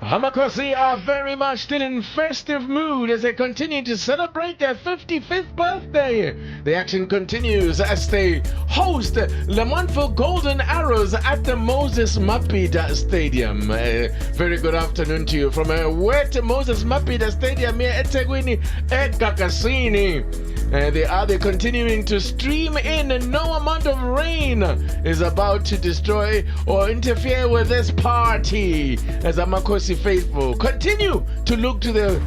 Hamakosi are very much still in festive mood as they continue to celebrate their 55th birthday. The action continues as they host Lamontville Golden Arrows at the Moses Mapida Stadium. Very good afternoon to you from a wet Moses Mapida Stadium here at Tegwini at Kakasini. They continuing to stream in, and no amount of rain is about to destroy or interfere with this party as Amakosi faithful continue to look to the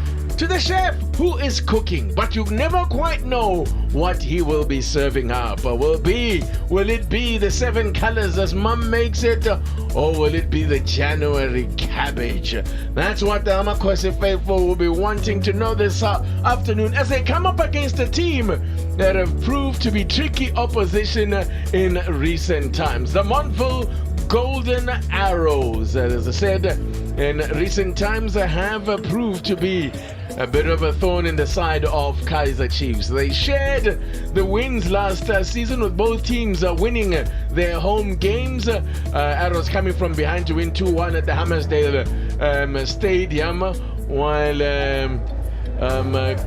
chef who is cooking, but you never quite know what he will be serving up. Will it be the 7 colors as mom makes it, or will it be the January cabbage? That's what the Amakosi faithful will be wanting to know this afternoon as they come up against a team that have proved to be tricky opposition in recent times. The Lamontville Golden Arrows, as I said, in recent times have proved to be a bit of a thorn in the side of Kaizer Chiefs. They shared the wins last season with both teams winning their home games. Arrows coming from behind to win 2-1 at the Hammersdale Stadium, while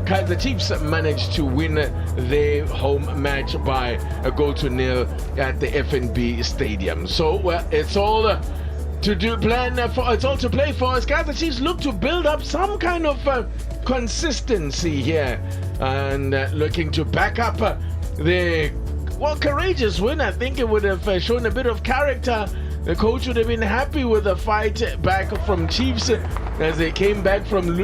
Kaizer Chiefs managed to win their home match by a 0-0 at the FNB Stadium. So it's all to play for as Kaizer Chiefs look to build up some kind of consistency here and looking to back up the courageous win. I think it would have shown a bit of character. The coach would have been happy with the fight back from Chiefs as they came back from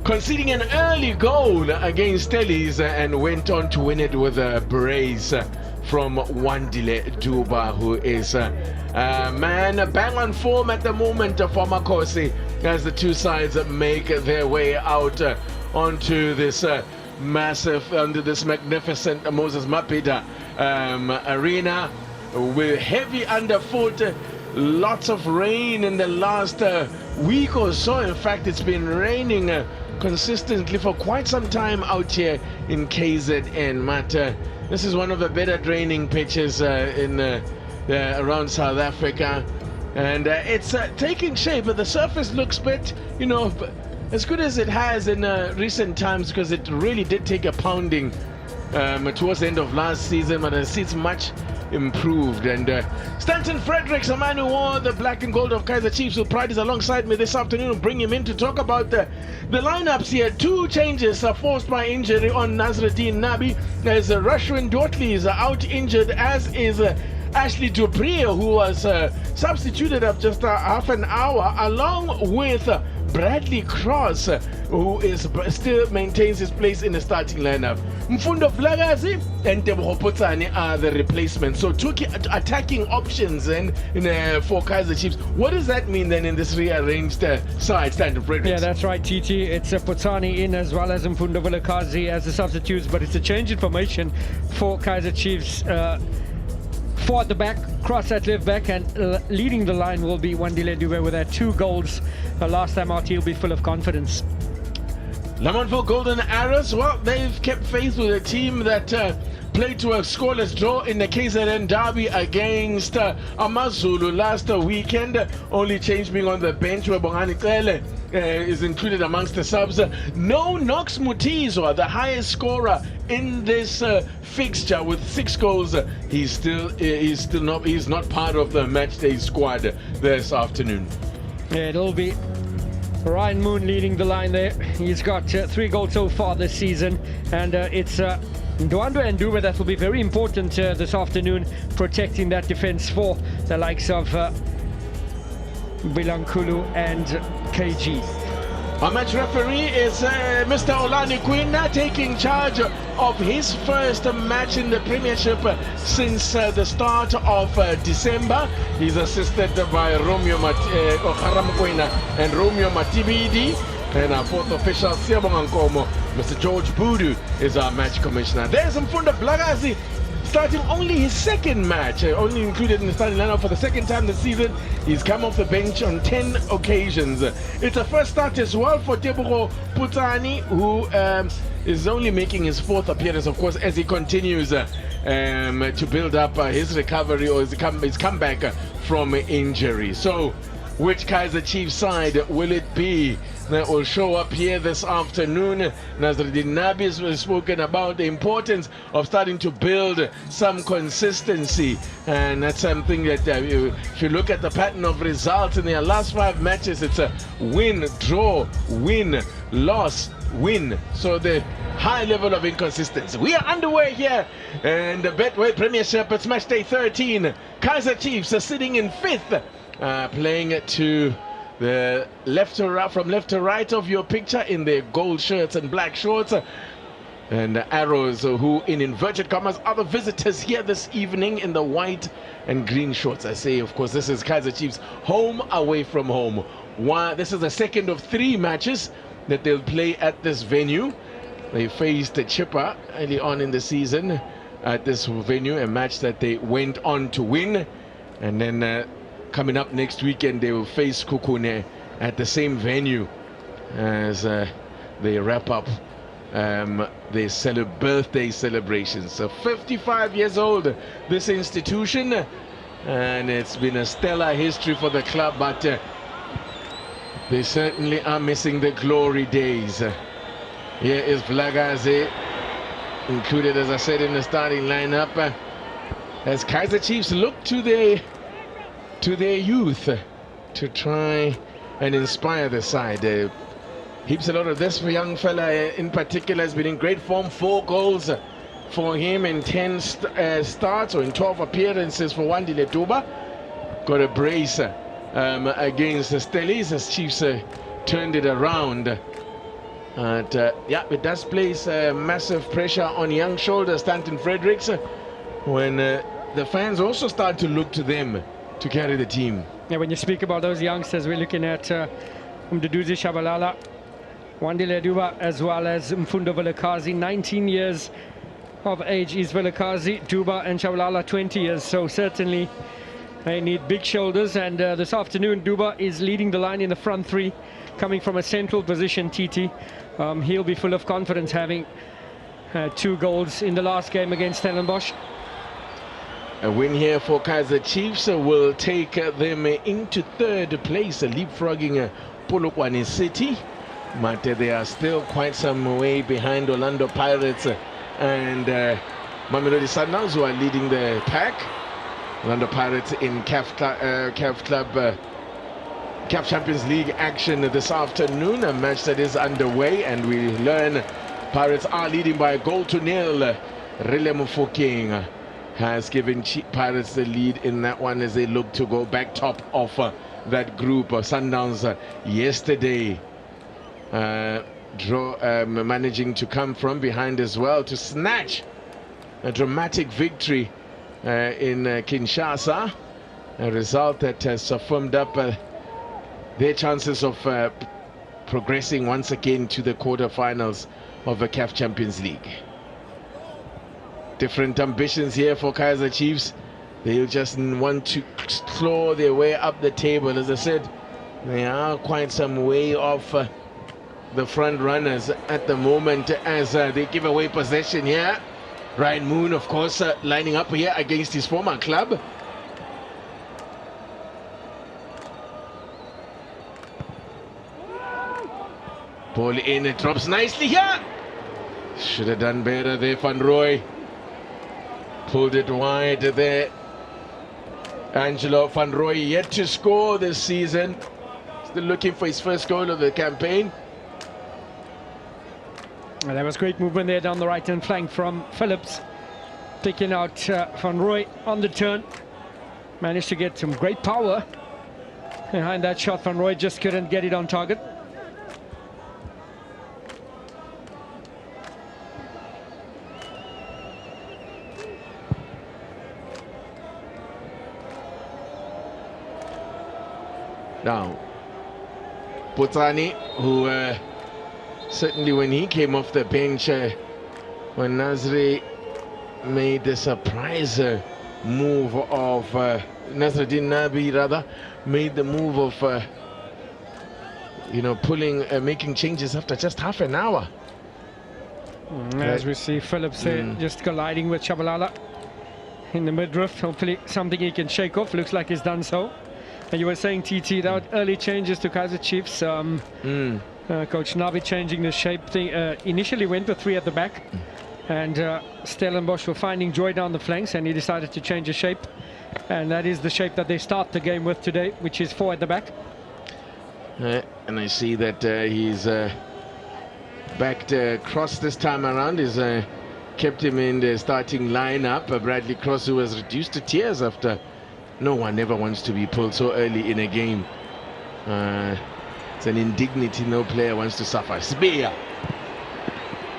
conceding an early goal against Stellies and went on to win it with a brace from Wandile Duba, who is bang on form at the moment for Makosi as the two sides make their way out onto this magnificent Moses Mapida arena with heavy underfoot. Lots of rain in the last week or so. In fact, it's been raining consistently for quite some time out here in KZN. This is one of the better draining pitches around South Africa, and it's taking shape, but the surface looks bit, as good as it has in recent times, because it really did take a pounding towards the end of last season, but it's much improved. And Stanton Fredericks, a man who wore the black and gold of Kaizer Chiefs, will pride is alongside me this afternoon and bring him in to talk about the lineups here. 2 changes are forced by injury on Nazruddin Nabi as Rashwin Dortley is out injured, as is Ashley Dupree, who was substituted up just half an hour, along with Bradley Cross, who still maintains his place in the starting lineup. Mfundo Blagazi and Tebogo Potsane are the replacements. So 2 attacking options for Kaizer Chiefs. What does that mean then in this rearranged side, Stanton Fredericks? Yeah, that's right, TT. It's Potsane in as well as Mfundo Blagazi as the substitutes, but it's a change in formation for Kaizer Chiefs. 4 at the back, Cross at left back, and leading the line will be Wandile Dube with their 2 goals. Last time out, he'll be full of confidence. Lamontville Golden Arrows, they've kept faith with a team that played to a scoreless draw in the KZN derby against Amazulu last weekend. Only change being on the bench where Bongani Kele is included amongst the subs. No Knox Mutizwa, the highest scorer in this fixture with 6 goals. He's not part of the matchday squad this afternoon. Yeah, it'll be Ryan Moon leading the line there. He's got 3 goals so far this season, and it's Ndwandwe and Dube that will be very important this afternoon, protecting that defense for the likes of Bilankulu and KG. Our match referee is Mr. Olani Kwina, taking charge of his first match in the Premiership since the start of December. He's assisted by Romeo Kwina and Romeo Matibidi. And our 4th official, Siyabonga Nkomo, Mr. George Budu, is our match commissioner. There's Mfunda Blagazi, starting only his 2nd match, only included in the starting lineup for the 2nd time this season. He's come off the bench on 10 occasions. It's a first start as well for Tebogo Potsane, who is only making his 4th appearance, of course, as he continues to build up his recovery or his comeback from injury. So which Kaizer Chiefs side will it be that will show up here this afternoon? Nasruddin Nabi has spoken about the importance of starting to build some consistency, and that's something that if you look at the pattern of results in their last 5 matches, it's a win, draw, win, loss, win. So the high level of inconsistency. We are underway here, and the Betway Premiership, it's match day 13. Kaizer Chiefs are sitting in 5th, playing to the left to right, from left to right of your picture in their gold shirts and black shorts. And the Arrows, who in inverted commas are the visitors here this evening in the white and green shorts. I say, of course, this is Kaizer Chiefs home away from home. This is the second of 3 matches that they'll play at this venue. They faced Chippa early on in the season at this venue, a match that they went on to win. And then coming up next weekend, they will face Kukune at the same venue as they wrap up their birthday celebrations. So 55 years old, this institution, and it's been a stellar history for the club, but they certainly are missing the glory days. Here is Vlagaze, included, as I said, in the starting lineup, as Kaizer Chiefs look to their youth to try and inspire the side. Heaps a lot of this for young fella in particular has been in great form. 4 goals for him in 10 starts, or in 12 appearances for Wandile Duba. Got a brace against the Stellies as Chiefs turned it around. And yeah, it does place massive pressure on young shoulders, Stanton Fredericks, when the fans also start to look to them to carry the team. Yeah, when you speak about those youngsters, we're looking at Mduduzi Shabalala, Wandile Duba, as well as Mfundo Vilakazi. 19 years of age is Vilakazi, Duba and Shabalala 20 years, so certainly they need big shoulders. And this afternoon, Duba is leading the line in the front 3, coming from a central position, TT. He'll be full of confidence, having 2 goals in the last game against Stellenbosch. A win here for Kaizer Chiefs will take them into 3rd place, leapfrogging Polokwane City. But they are still quite some way behind Orlando Pirates and Mamelodi Sundowns, who are leading the pack. Orlando Pirates in CAF Champions League action this afternoon, a match that is underway, and we learn Pirates are leading by a 1-0. Rile Mofokeng has given Pirates the lead in that one as they look to go back top of that group. Sundowns yesterday managing to come from behind as well to snatch a dramatic victory in Kinshasa, a result that has firmed up their chances of progressing once again to the quarterfinals of the CAF Champions League. Different ambitions here for Kaizer Chiefs. They'll just want to claw their way up the table. As I said, they are quite some way off the front runners at the moment as they give away possession here. Ryan Moon, of course, lining up here against his former club. Ball in, it drops nicely here. Should have done better there, Van Rooy. Pulled it wide there. Angelo Van Rooy yet to score this season. Still looking for his first goal of the campaign. And that was great movement there down the right-hand flank from Phillips. Taking out Van Rooy on the turn. Managed to get some great power behind that shot. Van Rooy just couldn't get it on target. Now, Putsani, who certainly when he came off the bench, when Nasri made the surprise move of Nasruddin Nabi, rather, made the move of making changes after just half an hour. As we see Phillips just colliding with Shabalala in the midriff. Hopefully something he can shake off. Looks like he's done so. And you were saying, TT, that early changes to Kaizer Chiefs. Coach Navi changing the shape thing. Initially went with 3 at the back, and Stellenbosch were finding joy down the flanks, and he decided to change the shape. And that is the shape that they start the game with today, which is 4 at the back. And I see that he's backed Cross this time around. He's kept him in the starting lineup. Bradley Cross, who was reduced to tears after no one ever wants to be pulled so early in a game. It's an indignity no player wants to suffer. Spear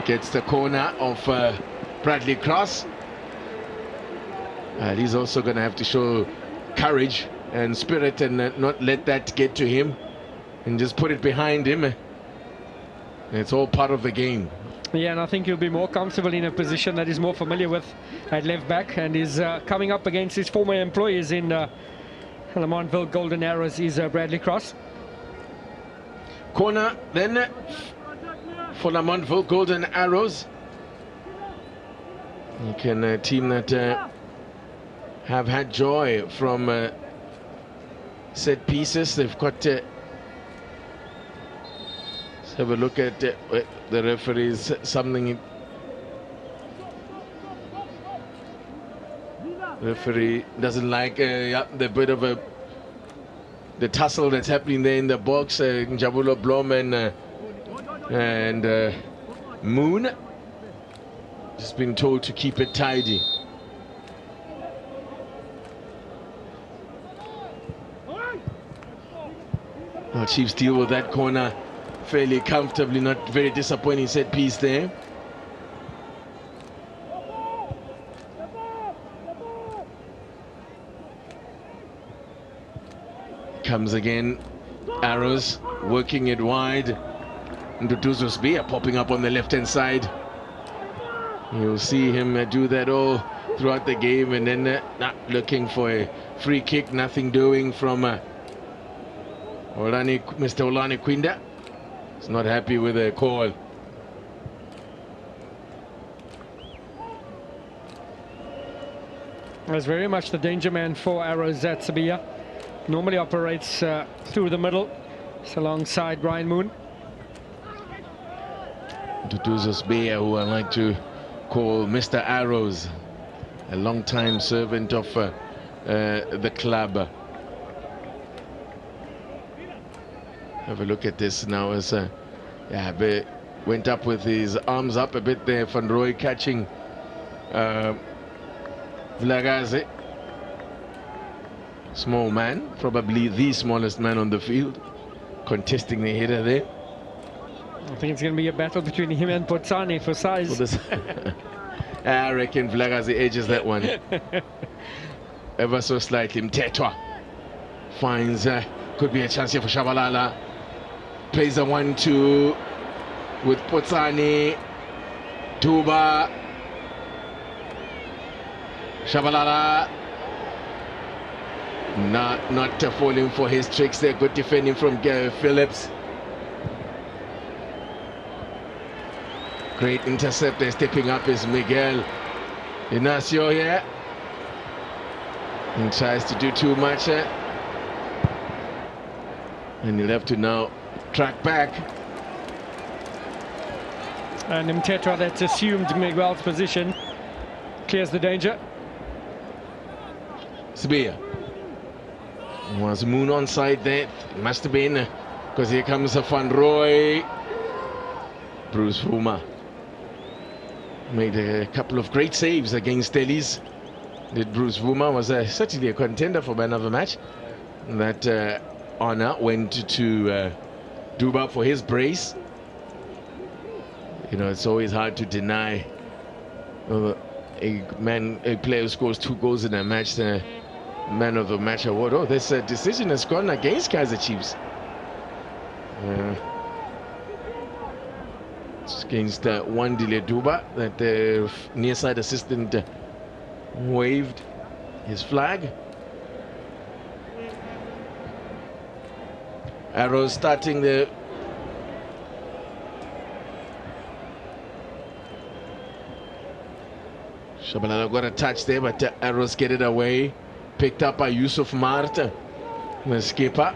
gets the corner of Bradley Cross. He's also going to have to show courage and spirit and not let that get to him, and just put it behind him. It's all part of the game. Yeah, and I think he'll be more comfortable in a position that he's more familiar with at left back, and is coming up against his former employees in Lamontville Golden Arrows is Bradley Cross. Corner then for Lamontville Golden Arrows. You can a team that have had joy from set pieces. They've got let's have a look at the referees. Something referee doesn't like the bit of the tussle that's happening there in the box. Njabulo Blom and Moon just been told to keep it tidy. Well, Chiefs deal with that corner fairly comfortably, not very disappointing set piece there. Comes again, Arrows working it wide. Nduduzo Spear popping up on the left hand side. You'll see him do that all throughout the game, and then not looking for a free kick, nothing doing from Mr. Olani Quinda. He's not happy with the call. That's very much the danger man for Arrows, that Sabia. Normally operates through the middle. It's alongside Ryan Moon. Nduduzo Spear, who I like to call Mr. Arrows, a long-time servant of the club. Have a look at this now as went up with his arms up a bit there. Van Rooy catching Vlagaze. Small man, probably the smallest man on the field, contesting the header there. I think it's going to be a battle between him and Potsani for size. I reckon Vlagaze edges that one ever so slightly. Mtetwa finds could be a chance here for Shabalala. Plays a 1-2 with Potsani. Duba. Shabalala. Not falling for his tricks there. Good defending from Phillips. Great interceptor. Stepping up is Miguel Inacio here. He tries to do too much. And he'll have to now track back. And Mtetwa, that's assumed Miguel's position. Clears the danger. Sabia. Was Moon onside there? It must have been, because here comes a Van Rooy. Bruce Vuma made a couple of great saves against Stellies. Did Bruce Vuma, was certainly a contender for man of the match. That honor went to Duba for his brace. You know, it's always hard to deny a player who scores 2 goals in a match the man of the match award. Oh, this decision has gone against Kaizer Chiefs. It's against Wandile Duba, that the near side assistant waved his flag. Arrows starting the Shabalala got a touch there, but Arrows get it away. Picked up by Yusuf Marta. The skipper.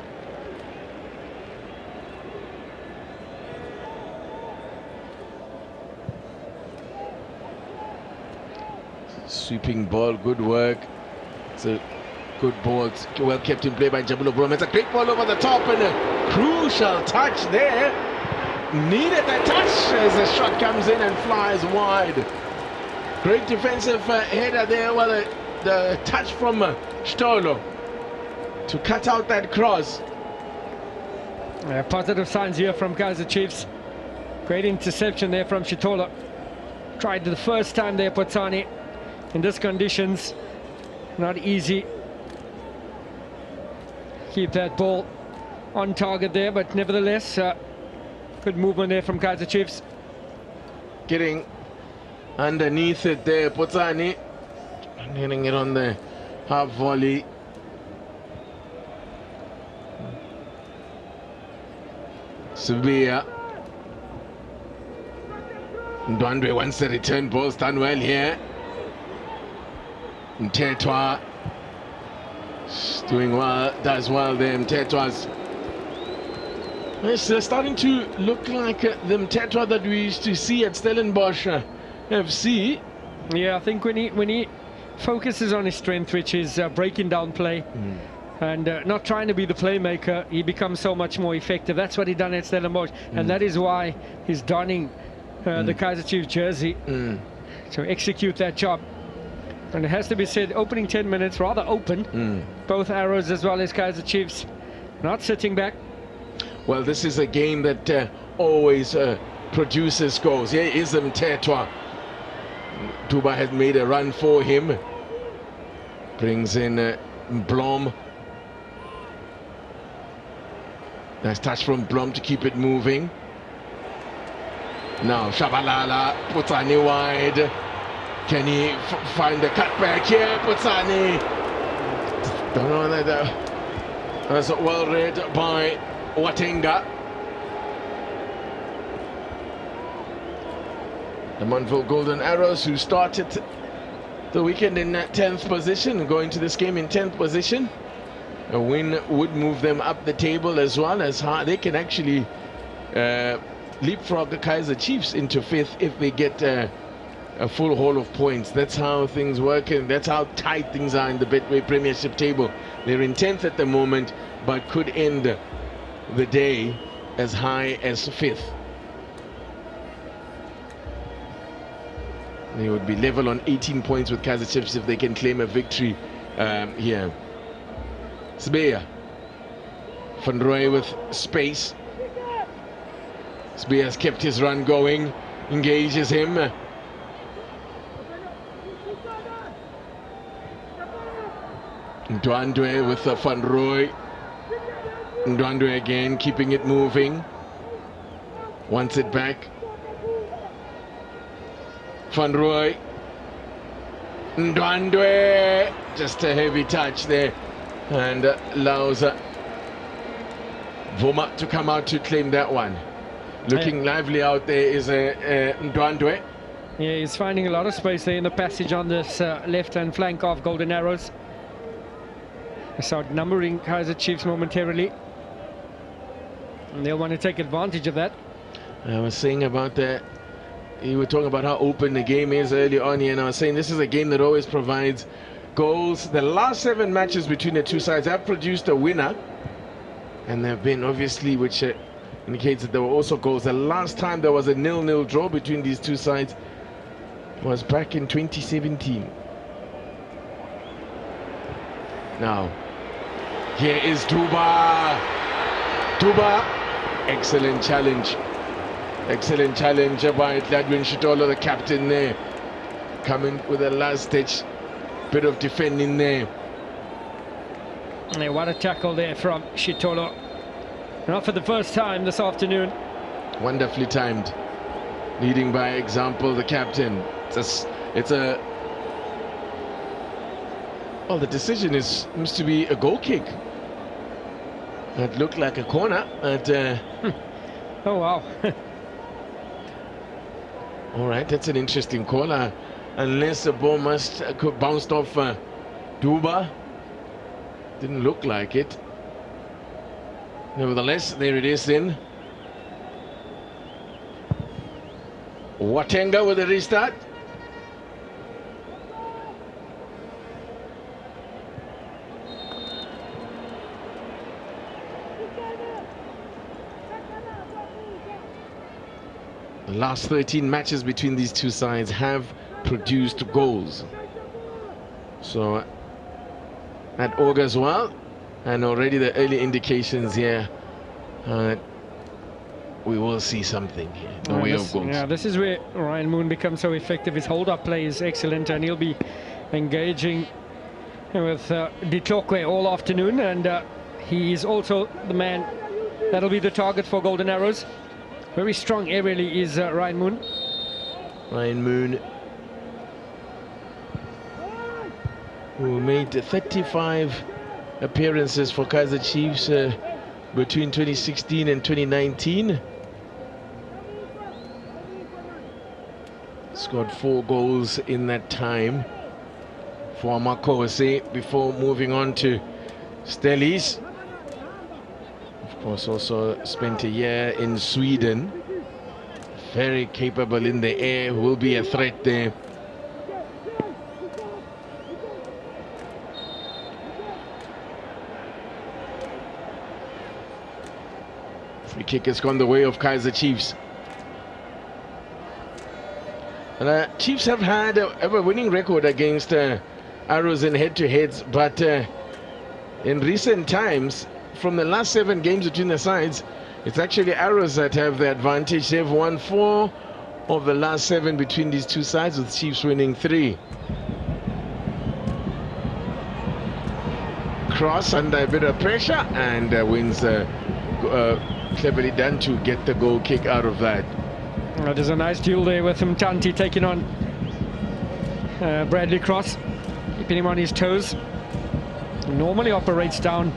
Sweeping ball, good work. It's a good ball, it's well kept in play by Jabulo Brom. It's a great ball over the top and a crucial touch there. Needed that touch as the shot comes in and flies wide. Great defensive header there. Well, the touch from Stolo to cut out that cross. Positive signs here from Kaizer Chiefs. Great interception there from Shitola. Tried the first time there, Potsani. In these conditions, not easy. Keep that ball on target there, but nevertheless, good movement there from Kaizer Chiefs. Getting underneath it there, Potsani. Hitting it on the half volley. Sevilla. Ndwandwe wants the return ball, done well here. Mtetwa doing well, does well there. Mtetwa's it's starting to look like the Mtetwa that we used to see at Stellenbosch FC. Yeah, I think when he focuses on his strength, which is breaking down play and not trying to be the playmaker, he becomes so much more effective. That's what he done at Stellenbosch, and that is why he's donning the Kaizer Chiefs jersey to execute that job. And it has to be said, opening 10 minutes rather open. Both Arrows as well as Kaizer Chiefs not sitting back. Well, this is a game that always produces goals. Here is Mtetwa. Duba has made a run for him. Brings in Blom. Nice touch from Blom to keep it moving. Now Shabalala, Potsani wide. Can he find the cutback here? Potsani. Don't know that. That's well read by Watenga. The Lamontville Golden Arrows, who started the weekend in 10th position, going to this game in 10th position. A win would move them up the table as well as high. They can actually leapfrog the Kaizer Chiefs into 5th if they get a full haul of points. That's how things work, and that's how tight things are in the Betway Premiership table. They're in 10th at the moment, but could end the day as high as 5th. They would be level on 18 points with Kaizer Chiefs if they can claim a victory here. Sbeya. Van Rooy with space. Sbeya has kept his run going. Engages him. Ndwandwe with Van Rooy. Ndwandwe again, keeping it moving. Wants it back. Van Rooy. Ndwandwe. Just a heavy touch there. And allows Voma to come out to claim that one. Looking lively out there is Ndwandwe. Yeah, he's finding a lot of space there in the passage on this left-hand flank of Golden Arrows. It's outnumbering Kaizer Chiefs momentarily, and they'll want to take advantage of that. I was saying about that. You were talking about how open the game is early on here, and I was saying this is a game that always provides goals. The last 7 matches between the two sides have produced a winner, and there have been, obviously, which indicates that there were also goals. The last time there was a 0-0 draw between these two sides was back in 2017. Now, here is Duba. Duba, excellent challenge. Excellent challenge by Gladwin Shitola, the captain there. Coming with a last ditch bit of defending there. Yeah, what a tackle there from Shitola. Not for the first time this afternoon. Wonderfully timed. Leading by example, the captain. Well, the decision seems to be a goal kick. It looked like a corner. Oh, wow. All right, that's an interesting call. Unless the ball bounced off Duba. Didn't look like it. Nevertheless, there it is then. Watenga with a restart. The last 13 matches between these two sides have produced goals. So that augurs well, and already the early indications here, we will see something here in the way of goals. Yeah, this is where Ryan Moon becomes so effective. His hold-up play is excellent, and he'll be engaging with De Klokwe all afternoon, and he is also the man that'll be the target for Golden Arrows. Very strong aerially is Ryan Moon. Ryan Moon, who made 35 appearances for Kaizer Chiefs between 2016 and 2019. Scored 4 goals in that time for Makose before moving on to Stellies. Of course, also spent a year in Sweden. Very capable in the air, will be a threat there. Free kick has gone the way of Kaizer Chiefs. And Chiefs have had a winning record against Arrows in head-to-heads, but in recent times, from the last 7 games between the sides, it's actually Arrows that have the advantage. They've won 4 of the last 7 between these two sides, with Chiefs winning 3. Cross under a bit of pressure, and wins cleverly done to get the goal kick out of that. There's a nice duel there with Mtanti taking on Bradley Cross, keeping him on his toes. He normally operates down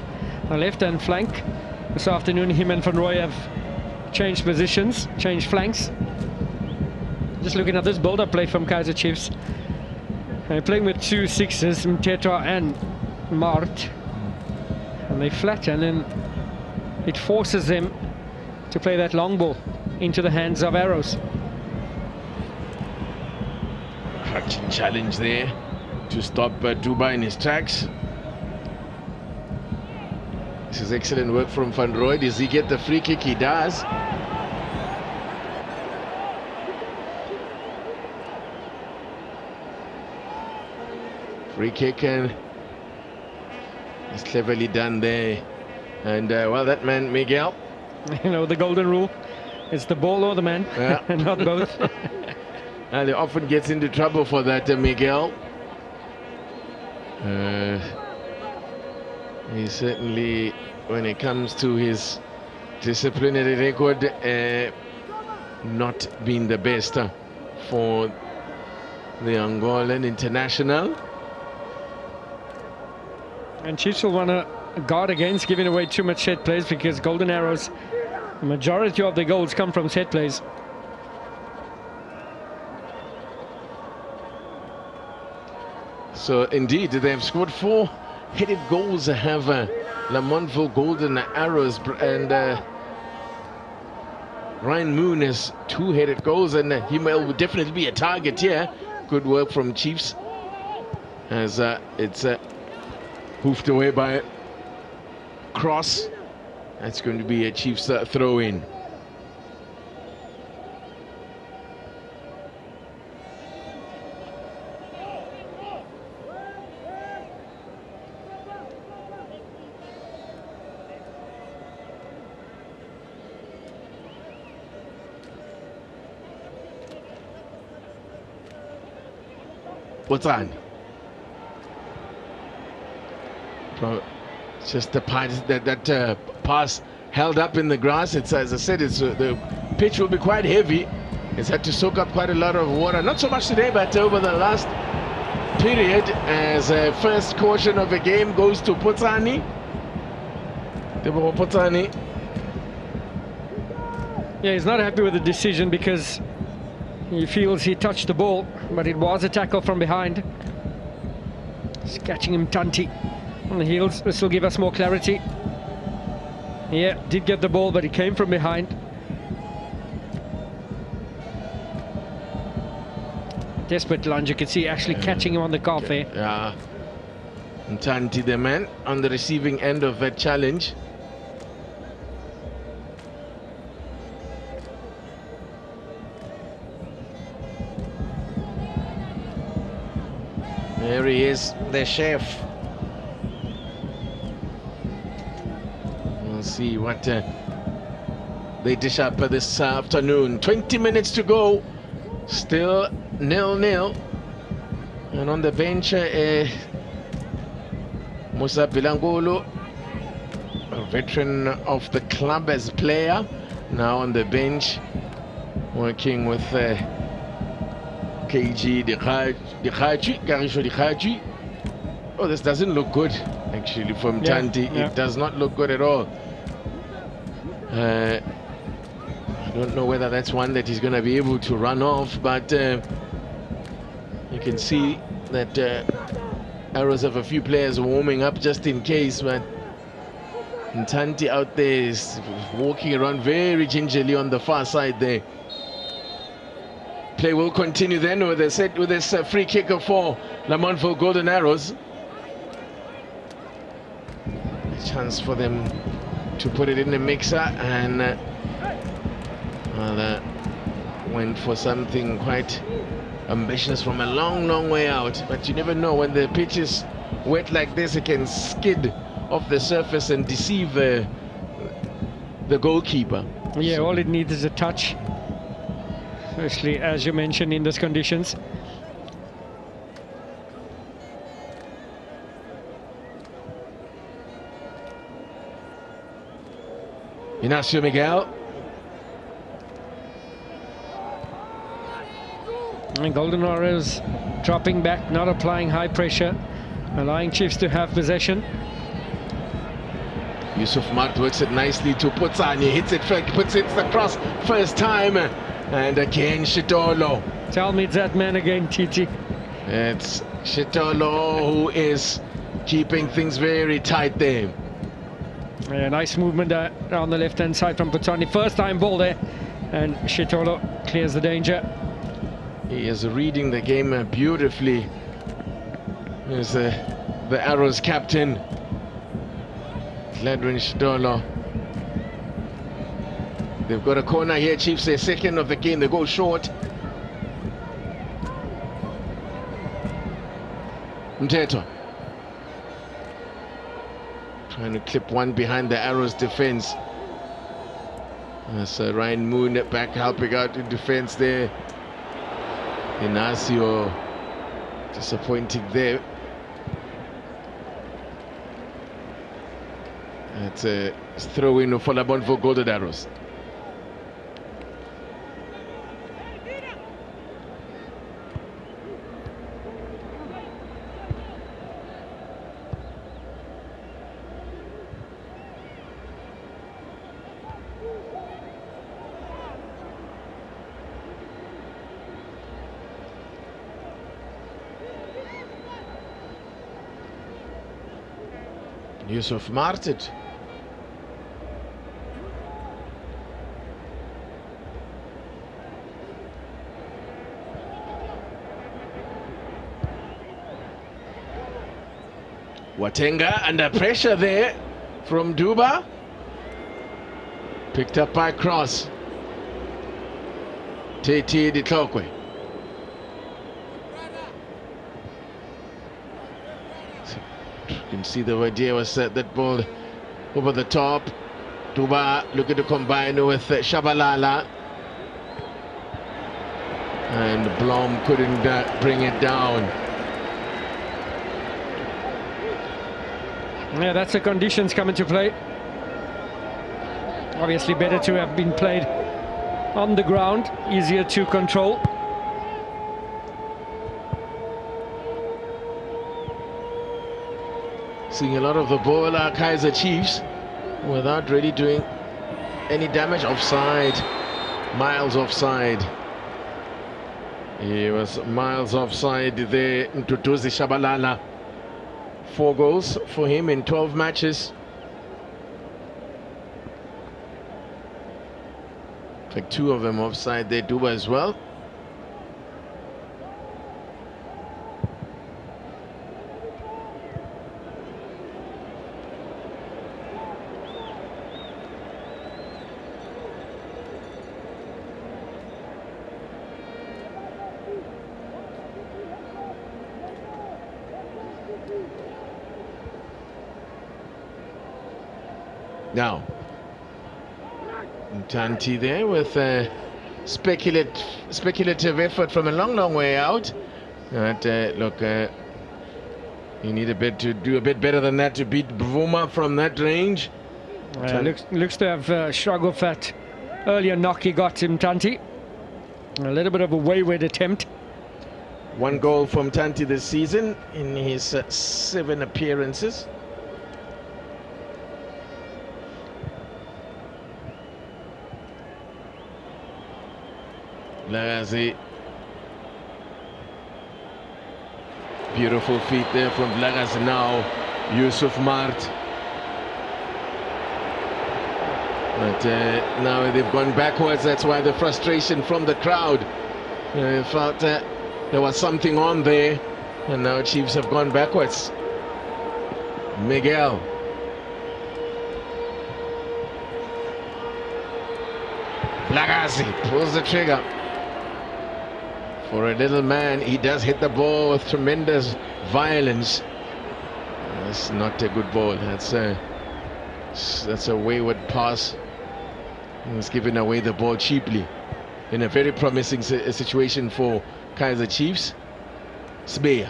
the left-hand flank. This afternoon, him and Van Roy have changed positions, changed flanks. Just looking at this build-up play from Kaizer Chiefs. They're playing with 2 6s, Mtetra and Mart. And they flatten, and it forces them to play that long ball into the hands of Arrows. Crouching challenge there to stop Duba in his tracks. This is excellent work from Van Roy. Does he get the free kick? He does. Free kick, and it's cleverly done there. And well, that man Miguel, you know the golden rule, it's the ball or the man, yeah. and not both. And he often gets into trouble for that, Miguel. He certainly, when it comes to his disciplinary record, not been the best for the Angolan international. And Chiefs will want to guard against giving away too much set plays, because Golden Arrows, the majority of their goals come from set plays. So indeed, they have scored 4 headed goals. Have Lamontville Golden Arrows, and Ryan Moon has 2 headed goals, and he will definitely be a target here. Good work from Chiefs, as it's hoofed away by Cross. That's going to be a Chiefs throw in. What's on? Just the pass, that pass held up in the grass. It's, as I said, it's the pitch will be quite heavy. It's had to soak up quite a lot of water. Not so much today, but over the last period, as a first caution of the game goes to Potsani. Potsani. Yeah, he's not happy with the decision, because he feels he touched the ball, but it was a tackle from behind. He's catching him Tanti on the heels. This will give us more clarity. Yeah, did get the ball, but he came from behind. Desperate lunge, you can see actually catching him on the calf here. Yeah. Ntanti, the man on the receiving end of that challenge. There he is, the chef. We'll see what they dish up this afternoon. 20 minutes to go. Still 0-0. And on the bench, Musa Bilangolo, a veteran of the club as player, now on the bench, working with KG Garisho. Oh, this doesn't look good, actually, from Tanti. Yeah. It does not look good at all. I don't know whether that's one that he's going to be able to run off, but you can see that Arrows have a few players warming up just in case, but Ntanti out there is walking around very gingerly on the far side there. Play will continue then with this free kicker for Lamontville Golden Arrows. A chance for them to put it in the mixer, and went for something quite ambitious from a long way out. But you never know, when the pitch is wet like this, it can skid off the surface and deceive the goalkeeper. Yeah, all it needs is a touch, especially as you mentioned in those conditions. Inacio Miguel. And Golden Arrows dropping back, not applying high pressure, allowing Chiefs to have possession. Yusuf Mart works it nicely to Putsani, hits it, puts it across first time, and again Shitolo. Tell me it's that man again, Titi. It's Shitolo who is keeping things very tight there. Yeah, nice movement on the left-hand side from Putsani. First time ball there, and Shitolo clears the danger. He is reading the game beautifully. Here's the Arrows captain, Gladwin Shitolo. They've got a corner here, Chiefs, their second of the game. They go short. Mteto trying to clip one behind the Arrows defense. So Ryan Moon back helping out in defense there. Inacio disappointing there. It's a throw-in for Lamontville Golden Arrows. Yusuf Martit. Watenga under pressure there from Duba. Picked up by Cross. Tete Ditlokwe. You can see the idea was set that ball over the top. Duba looking to combine with Shabalala. And Blom couldn't bring it down. Yeah, that's the conditions come into play. Obviously better to have been played on the ground, easier to control. Seeing a lot of the ball, Kaizer Chiefs, without really doing any damage. Offside, miles offside. He was miles offside there. Ntutuzi Shabalala. 4 goals for him in 12 matches. In fact, 2 of them offside there, Duba as well. Now, Tanti there with a speculative effort from a long way out. But look, you need to do a bit better than that to beat Bvuma from that range. Looks to have shrugged off that earlier knock he got him, Tanti. A little bit of a wayward attempt. 1 goal from Tanti this season in his 7 appearances. Blagazi. Beautiful feet there from Blagazi now. Yusuf Mart. But now they've gone backwards. That's why the frustration from the crowd. They felt there was something on there. And now Chiefs have gone backwards. Miguel. Blagazi pulls the trigger. For a little man, he does hit the ball with tremendous violence. That's not a good ball. That's a wayward pass. He's giving away the ball cheaply in a very promising situation for Kaizer Chiefs. Sbeya.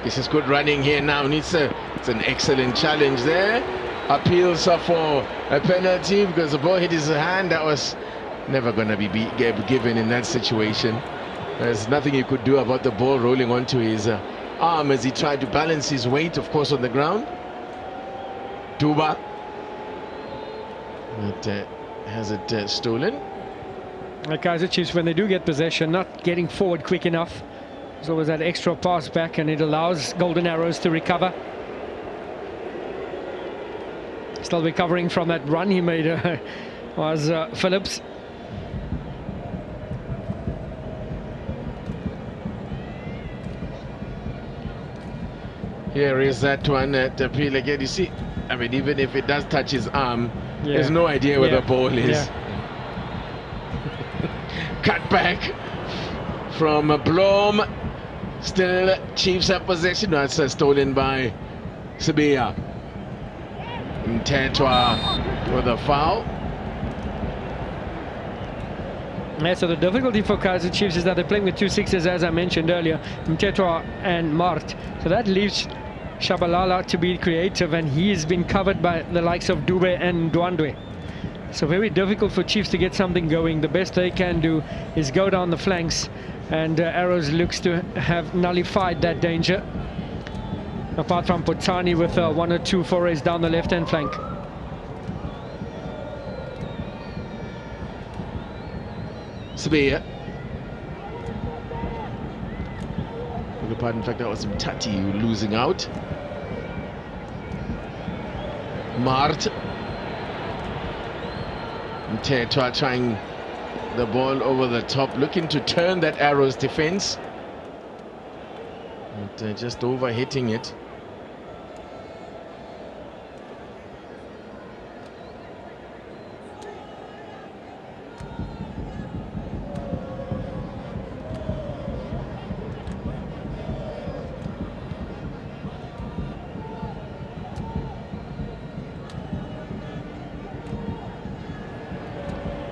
This is good running here now. It's an excellent challenge there. Appeals for a penalty because the ball hit his hand. That was never going to be given in that situation. There's nothing he could do about the ball rolling onto his arm as he tried to balance his weight, of course, on the ground. Duba. But has it stolen. The Kaizer Chiefs, when they do get possession, not getting forward quick enough. There's always that extra pass back, and it allows Golden Arrows to recover. Still recovering from that run he made was Phillips. Here is that one at the appeal again. You see, I mean, even if it does touch his arm, there's no idea where the ball is. Cut back from Blom. Still Chiefs have possession. That's stolen by Sbeya. Mtetwa with a foul. Yeah, so the difficulty for Kaizer Chiefs is that they're playing with 2 sixes, as I mentioned earlier, Mtetwa and Mart. So that leaves Shabalala to be creative, and he's been covered by the likes of Dube and Ndwandwe. So very difficult for Chiefs to get something going. The best they can do is go down the flanks, and Arrows looks to have nullified that danger. Apart from Potani with 1 or 2 forays down the left-hand flank. Sbeya. Beg your pardon, in fact that was Mtati losing out. Mart. Mtetwa trying the ball over the top, looking to turn that Arrows defense. But just over-hitting it.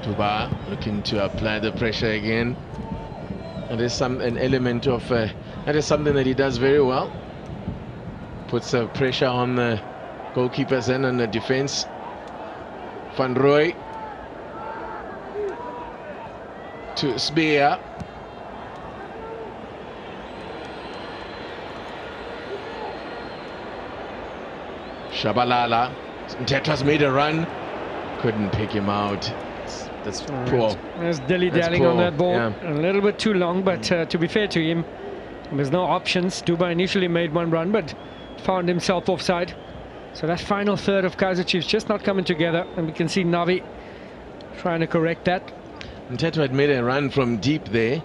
Tuba looking to apply the pressure again. And there's an element of that is something that he does very well. Puts pressure on the goalkeepers and on the defense. Van Rooy to Sbeya. Shabalala. Mtetwa's made a run. Couldn't pick him out. That's poor. There's dilly-dallying on that ball. A little bit too long, but to be fair to him, There's no options. Duba initially made one run, but found himself offside. So that final third of Kaizer Chiefs just not coming together, and we can see Navi trying to correct that. Mteto had made a run from deep there.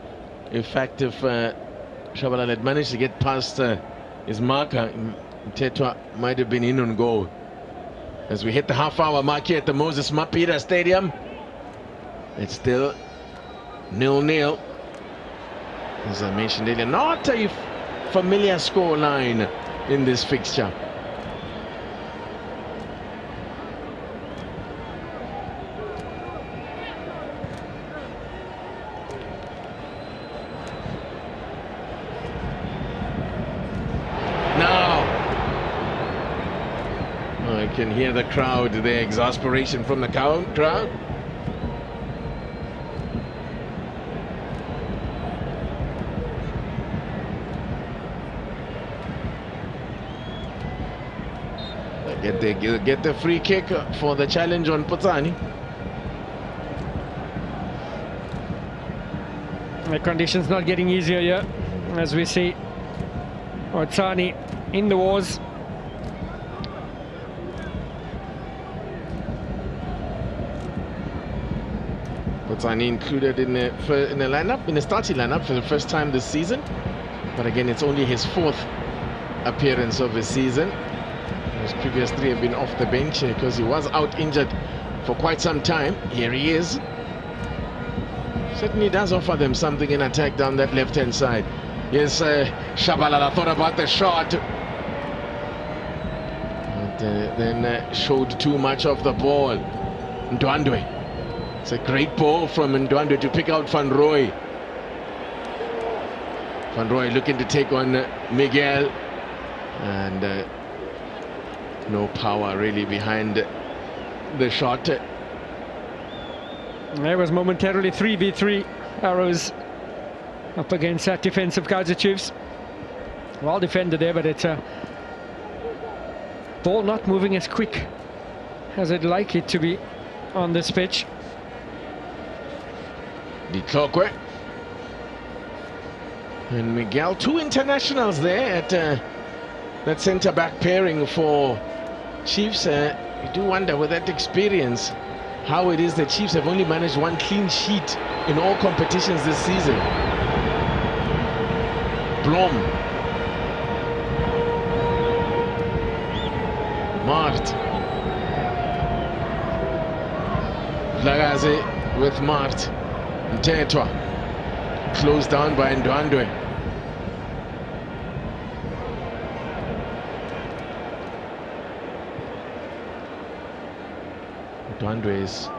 In fact, if Shabalala had managed to get past his marker, Mteto might have been in on goal. As we hit the half-hour mark here at the Moses Mapira Stadium, it's still 0-0. As I mentioned earlier, not a familiar score line in this fixture. You can hear the crowd, the exasperation from the crowd. Get the free kick for the challenge on Putsani. The conditions not getting easier here, as we see Putsani in the wars. Putsani included in the lineup, in the starting lineup for the first time this season. But again, it's only his 4th appearance of the season. His previous 3 have been off the bench because he was out injured for quite some time. Here he is. Certainly does offer them something in attack down that left-hand side. Yes, Shabalala thought about the shot, but then showed too much of the ball. Ndwandwe. It's a great ball from Ndwandwe to pick out Van Roy. Van Roy looking to take on Miguel, and no power really behind the shot. There was momentarily 3v3 Arrows up against that defense of Kaizer Chiefs. Well defended there, but it's a ball not moving as quick as I'd like it to be on this pitch. Ditlokwe and Miguel, 2 internationals there at that centre-back pairing for Chiefs. You do wonder with that experience how it is that Chiefs have only managed 1 clean sheet in all competitions this season. Blom, Mart, Lagaze with Mart. Mtetwa closed down by Ndwandwe. Ndwandwe is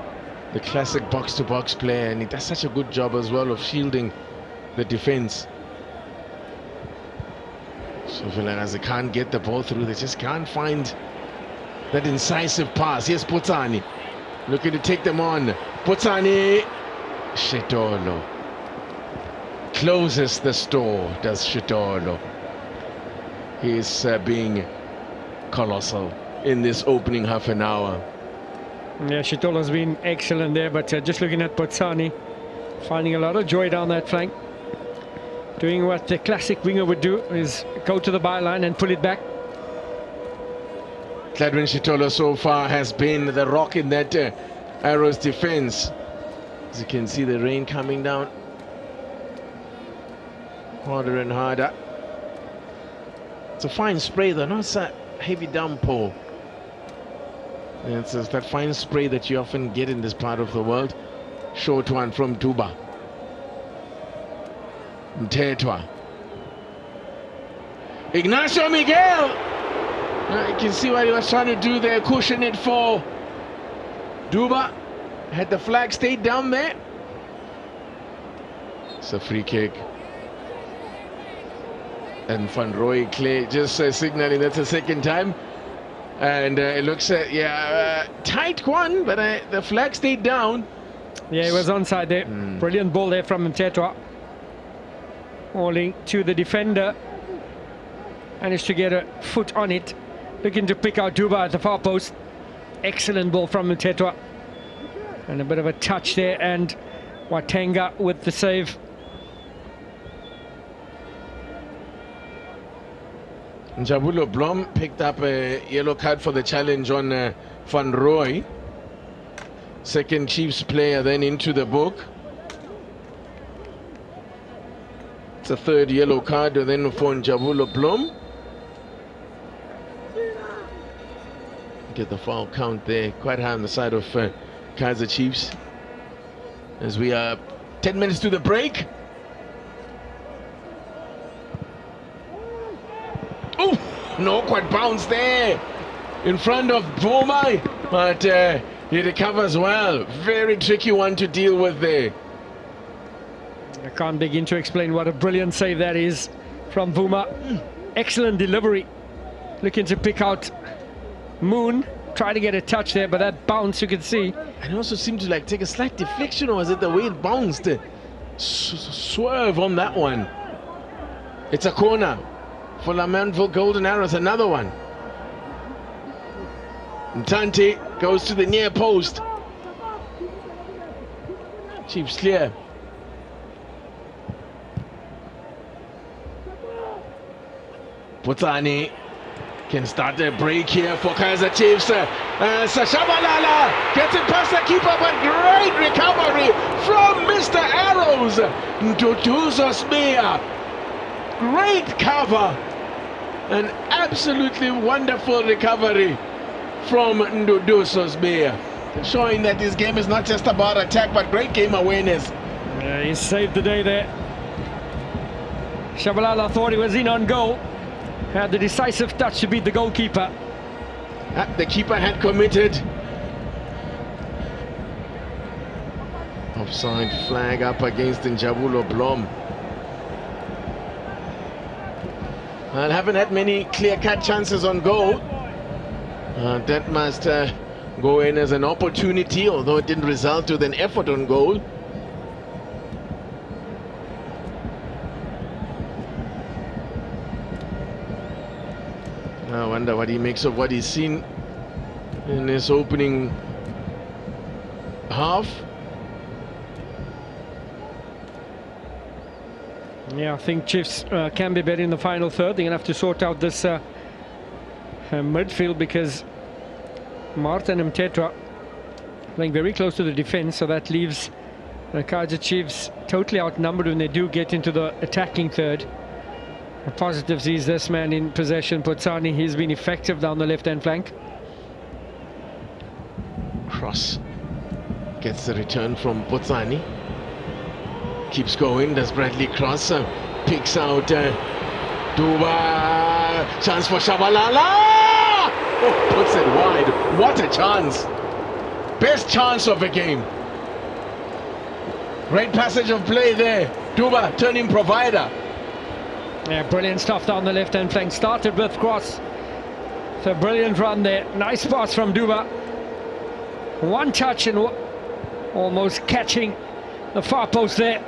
the classic box-to-box player, and he does such a good job as well of shielding the defense. So Villarreal can't get the ball through. They just can't find that incisive pass. Here's Putsani looking to take them on. Putsani. Shitolo closes the store, does Shitolo. He's being colossal in this opening half an hour. Yeah, Shitolo's been excellent there, but just looking at Putsani, finding a lot of joy down that flank. Doing what the classic winger would do, is go to the byline and pull it back. Gladwin Shitolo so far has been the rock in that Arrows defense. As you can see, the rain coming down harder and harder. It's a fine spray though, not a heavy downpour. It's that fine spray that you often get in this part of the world. Short one from Duba. Mtetwa. Ignacio Miguel! You can see what he was trying to do there, cushion it for Duba. Had the flag stayed down there. It's a free kick. And Van Roy Clay just signaling that's the second time. And it looks, tight one, but the flag stayed down. Yeah, it was onside there. Brilliant ball there from Mtetwa. Falling to the defender. Managed to get a foot on it. Looking to pick out Duba at the far post. Excellent ball from Mtetwa. And a bit of a touch there, and Watenga with the save. Njabulo Blom picked up a yellow card for the challenge on Van Rooy. Second Chiefs player then into the book. It's a third yellow card then for Njabulo Blom. Get the foul count there, quite high on the side of Kaizer Chiefs. As we are 10 minutes to the break. Oh, no, quite bounced there in front of Vuma, but he recovers well. Very tricky one to deal with there. I can't begin to explain what a brilliant save that is from Vuma. Excellent delivery. Looking to pick out Moon. Try to get a touch there, but that bounce you can see. And it also seemed to like take a slight deflection, or was it the way it bounced? Swerve on that one. It's a corner for Lamontville Golden Arrows, another one. Ntante goes to the near post. Chiefs clear. Putani can start the break here for Kaizer Chiefs. Shabalala gets it past the keeper, but great recovery from Mr. Arrows. Nduduzo Smea. Great cover. An absolutely wonderful recovery from Nduduzo Smea. Showing that this game is not just about attack, but great game awareness. He saved the day there. Shabalala thought he was in on goal. Had the decisive touch to beat the goalkeeper. The keeper had committed. Offside flag up against Njabulo Blom. I haven't had many clear-cut chances on goal. That must go in as an opportunity, although it didn't result with an effort on goal. I wonder what he makes of what he's seen in his opening half. Yeah, I think Chiefs can be better in the final third. They're going to have to sort out this midfield, because Martin and Mtetra playing very close to the defense, so that leaves the Kaizer Chiefs totally outnumbered when they do get into the attacking third. The positives is this man in possession, Putsani. He's been effective down the left-hand flank. Cross gets the return from Putsani. Keeps going, does Bradley Cross. Picks out Duba. Chance for Shabalala! Oh, puts it wide. What a chance. Best chance of the game. Great passage of play there. Duba, turning provider. Yeah, brilliant stuff down the left-hand flank. Started with Cross. It's a brilliant run there. Nice pass from Duba. One touch and almost catching the far post there.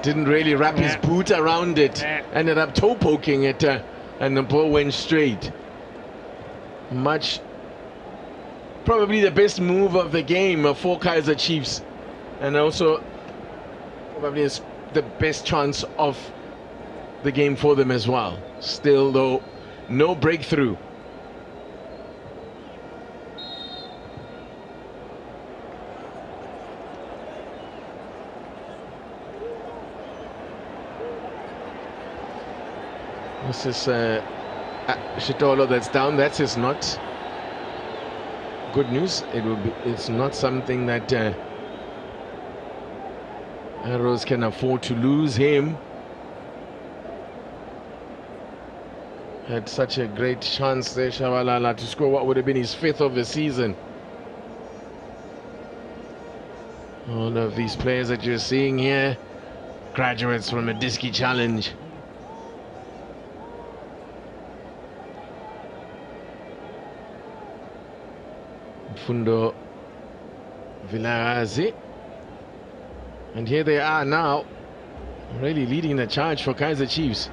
Didn't really wrap his boot around it. Ended up toe poking it, and the ball went straight. Probably the best move of the game for Kaizer Chiefs, and also probably is the best chance of the game for them as well. Still though, no breakthrough. This is Shitolo that's down. That's his not good news. It's not something that Arrows can afford to lose him. Had such a great chance there, Shabalala, to score what would have been his 5th of the season. All of these players that you're seeing here, graduates from a Diski Challenge. Fundo Vilarazi. And here they are now, really leading the charge for Kaizer Chiefs.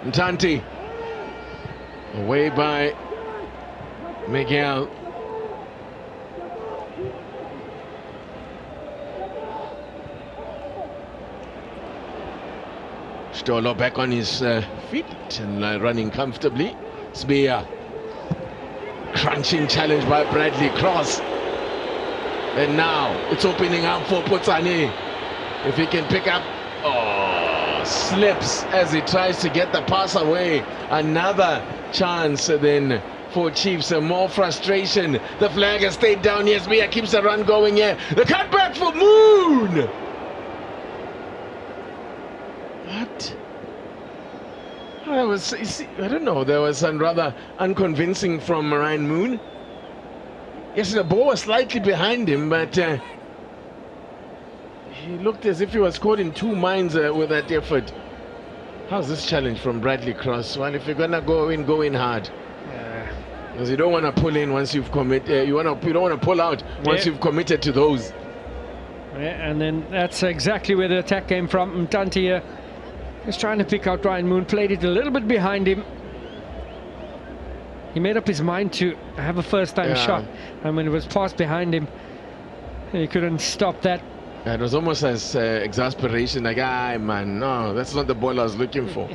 Ntante away by Miguel. Stolo back on his feet and running comfortably. Spear. Crunching challenge by Bradley Cross. And now it's opening up for Putsani. If he can pick up. Oh, slips as he tries to get the pass away. Another chance then for Chiefs. More frustration. The flag has stayed down. Yes, Mia keeps the run going here. The cutback for Moon. What? I don't know. There was some rather unconvincing from Ryan Moon. Yes, the ball was slightly behind him, but he looked as if he was caught in two minds with that effort. How's this challenge from Bradley Cross? Well, if you're gonna go in hard. Because you don't want to pull in once you've committed. You don't want to pull out once you've committed to those. Yeah, and then that's exactly where the attack came from. Mtanti here was trying to pick out Ryan Moon, played it a little bit behind him. He made up his mind to have a first-time shot, and when it was passed behind him, he couldn't stop that. It was almost as exasperation, like, man, no, that's not the ball I was looking for.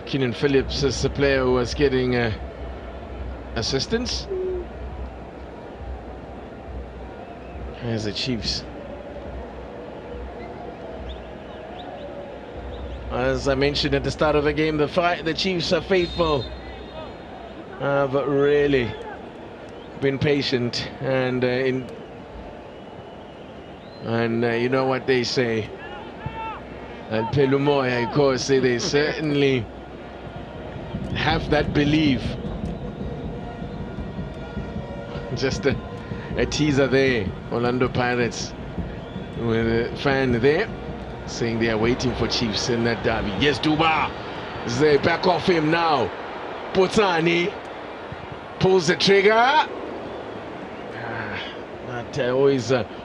Keenan Phillips is the player who was getting assistance. Here's the Chiefs. As I mentioned at the start of the game, the Chiefs are faithful. But really been patient, and you know what they say. And Pelumoya, of course, they certainly have that belief. Just a teaser there. Orlando Pirates with a fan there saying they are waiting for Chiefs in that derby. Yes, Duba. They back off him now. Putsani pulls the trigger. But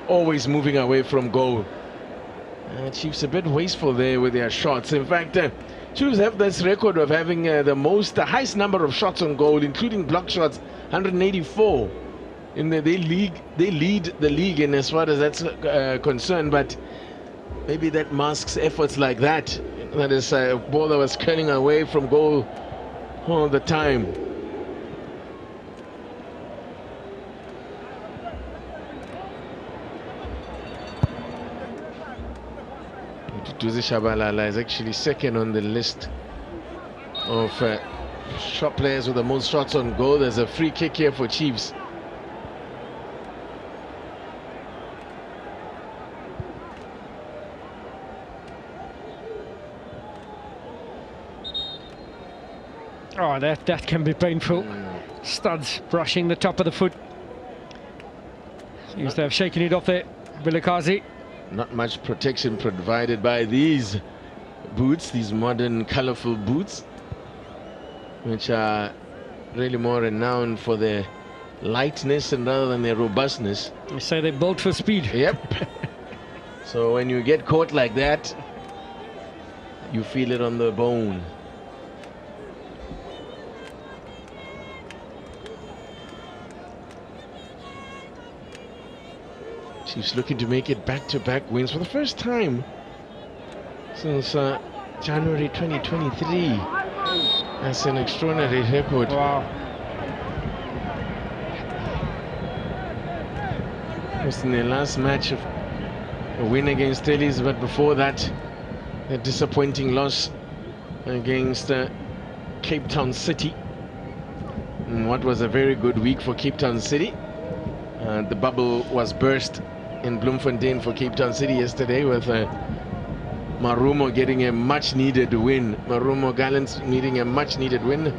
always moving away from goal. Chiefs a bit wasteful there with their shots. In fact, Chiefs have this record of having the highest number of shots on goal, including block shots, 184. They lead the league in as far as that's concerned, but maybe that masks efforts like that. That is a ball that was curling away from goal all the time. Duzi Shabalala is actually second on the list of shot players with the most shots on goal. There's a free kick here for Chiefs. Oh, that can be painful. Studs brushing the top of the foot. Seems to have shaken it off there. Vilakazi. Not much protection provided by these boots, these modern colorful boots, which are really more renowned for their lightness and rather than their robustness. You say they're built for speed. Yep. So when you get caught like that, you feel it on the bone. Chiefs looking to make it back-to-back wins for the first time since January 2023. That's an extraordinary record. Wow. It was in their last match of a win against Tellies, but before that, a disappointing loss against Cape Town City. And what was a very good week for Cape Town City. The bubble was burst in Bloemfontein for Cape Town City yesterday, with Marumo getting a much needed win. Marumo Gallants needing a much needed win,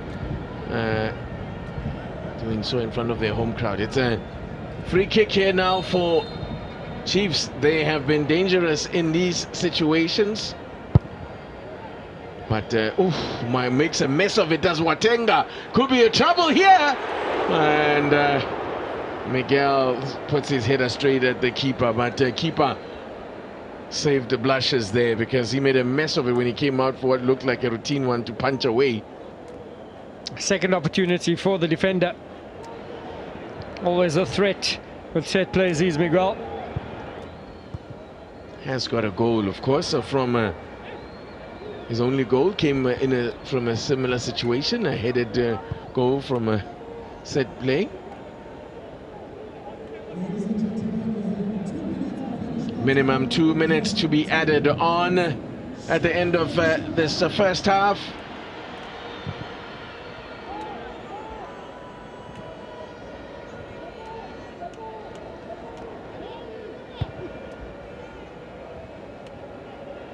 doing so in front of their home crowd. It's a free kick here now for Chiefs. They have been dangerous in these situations, but makes a mess of it, does Watenga. Could be a trouble here, and Miguel puts his header straight at the keeper, but keeper saved the blushes there because he made a mess of it when he came out for what looked like a routine one to punch away. Second opportunity for the defender. Always a threat with set plays, is Miguel. Has got a goal, of course, from his only goal came from a similar situation, a headed goal from a set play. Minimum 2 minutes to be added on at the end of this first half.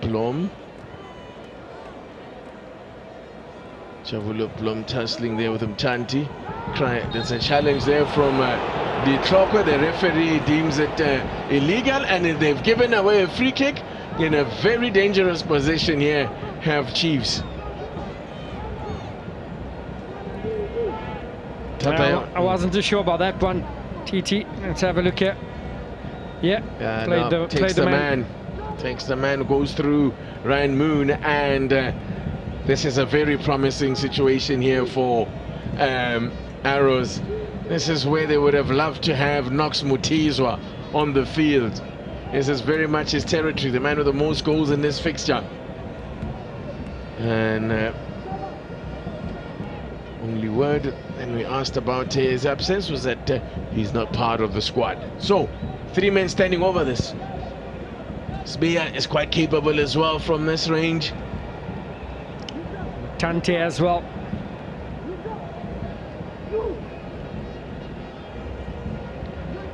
Blom. Chavula Blom tussling there with Mtanti. There's a challenge there from the Tlokwe. The referee deems it illegal, and they've given away a free kick. In a very dangerous position here have Chiefs. I wasn't too sure about that one. TT, let's have a look here. Yeah, takes the man. Takes the man, goes through Ryan Moon, and this is a very promising situation here for Arrows. This is where they would have loved to have Knox Mutizwa on the field. This is very much his territory, the man with the most goals in this fixture. And only word when we asked about his absence was that he's not part of the squad. So, 3 men standing over this. Sbia is quite capable as well from this range. Tante as well.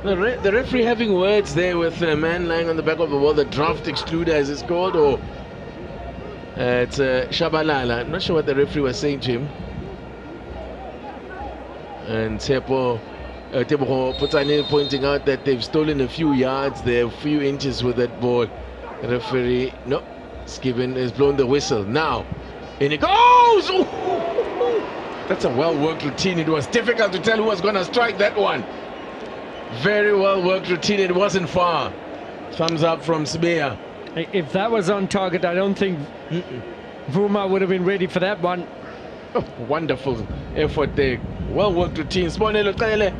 The referee having words there with the man lying on the back of the wall, the draft excluder as it's called, or it's Shabalala. I'm not sure what the referee was saying to him. And Teboho Putsane pointing out that they've stolen a few yards there, a few inches with that ball. The referee, no, has blown the whistle. Now, in it goes! Ooh! That's a well-worked routine. It was difficult to tell who was going to strike that one. Very well-worked routine. It wasn't far. Thumbs up from Sbea. If that was on target, I don't think Vuma would have been ready for that one. Oh, wonderful effort there. Well-worked routine. Sponelo Kele.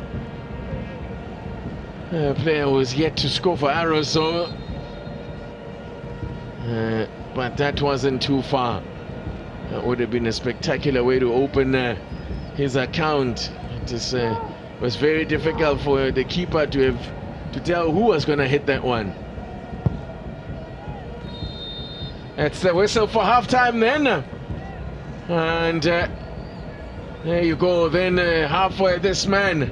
Player was yet to score for Arrows, so but that wasn't too far. That would have been a spectacular way to open his account. It was very difficult for the keeper to tell who was going to hit that one. That's the whistle for halftime then. And there you go. Then halfway, this man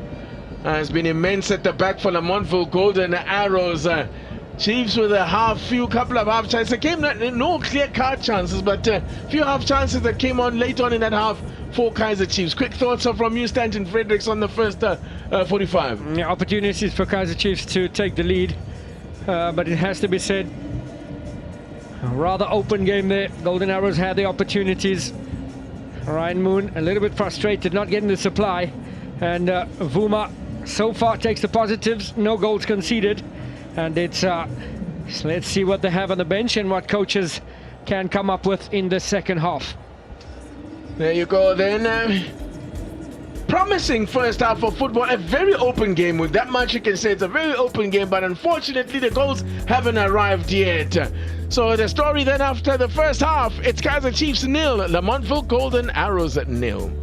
has been immense at the back for Lamontville Golden Arrows. Chiefs with a couple of half chances. It came no clear-cut chances, but a few half chances that came on late on in that half for Kaizer Chiefs. Quick thoughts from you, Stanton Fredericks, on the first 45. Yeah, opportunities for Kaizer Chiefs to take the lead, but it has to be said, a rather open game there. Golden Arrows had the opportunities. Ryan Moon a little bit frustrated, not getting the supply, and Vuma so far takes the positives. No goals conceded. And it's let's see what they have on the bench and what coaches can come up with in the second half. There you go then. Promising first half of football. A very open game. With that much you can say it's a very open game, but unfortunately the goals haven't arrived yet. So the story then after the first half, it's Kaizer Chiefs 0, Lamontville Golden Arrows 0.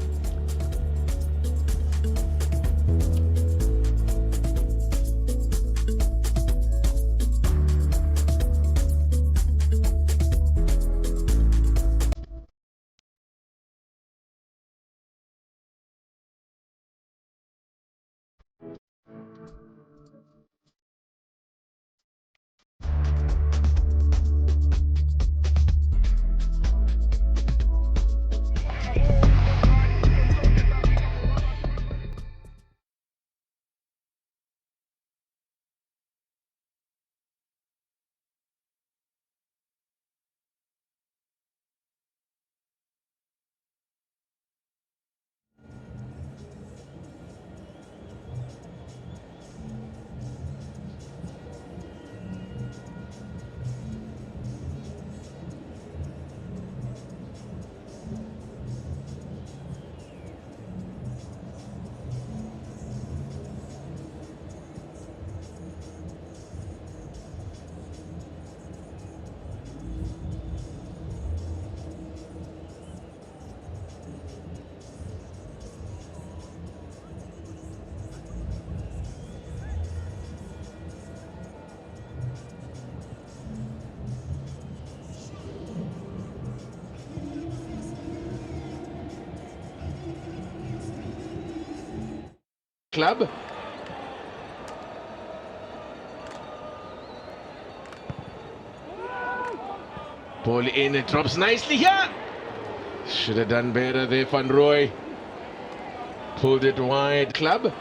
club. Ball in, it drops nicely here. Should have done better there, Van Rooij. Pulled it wide, club.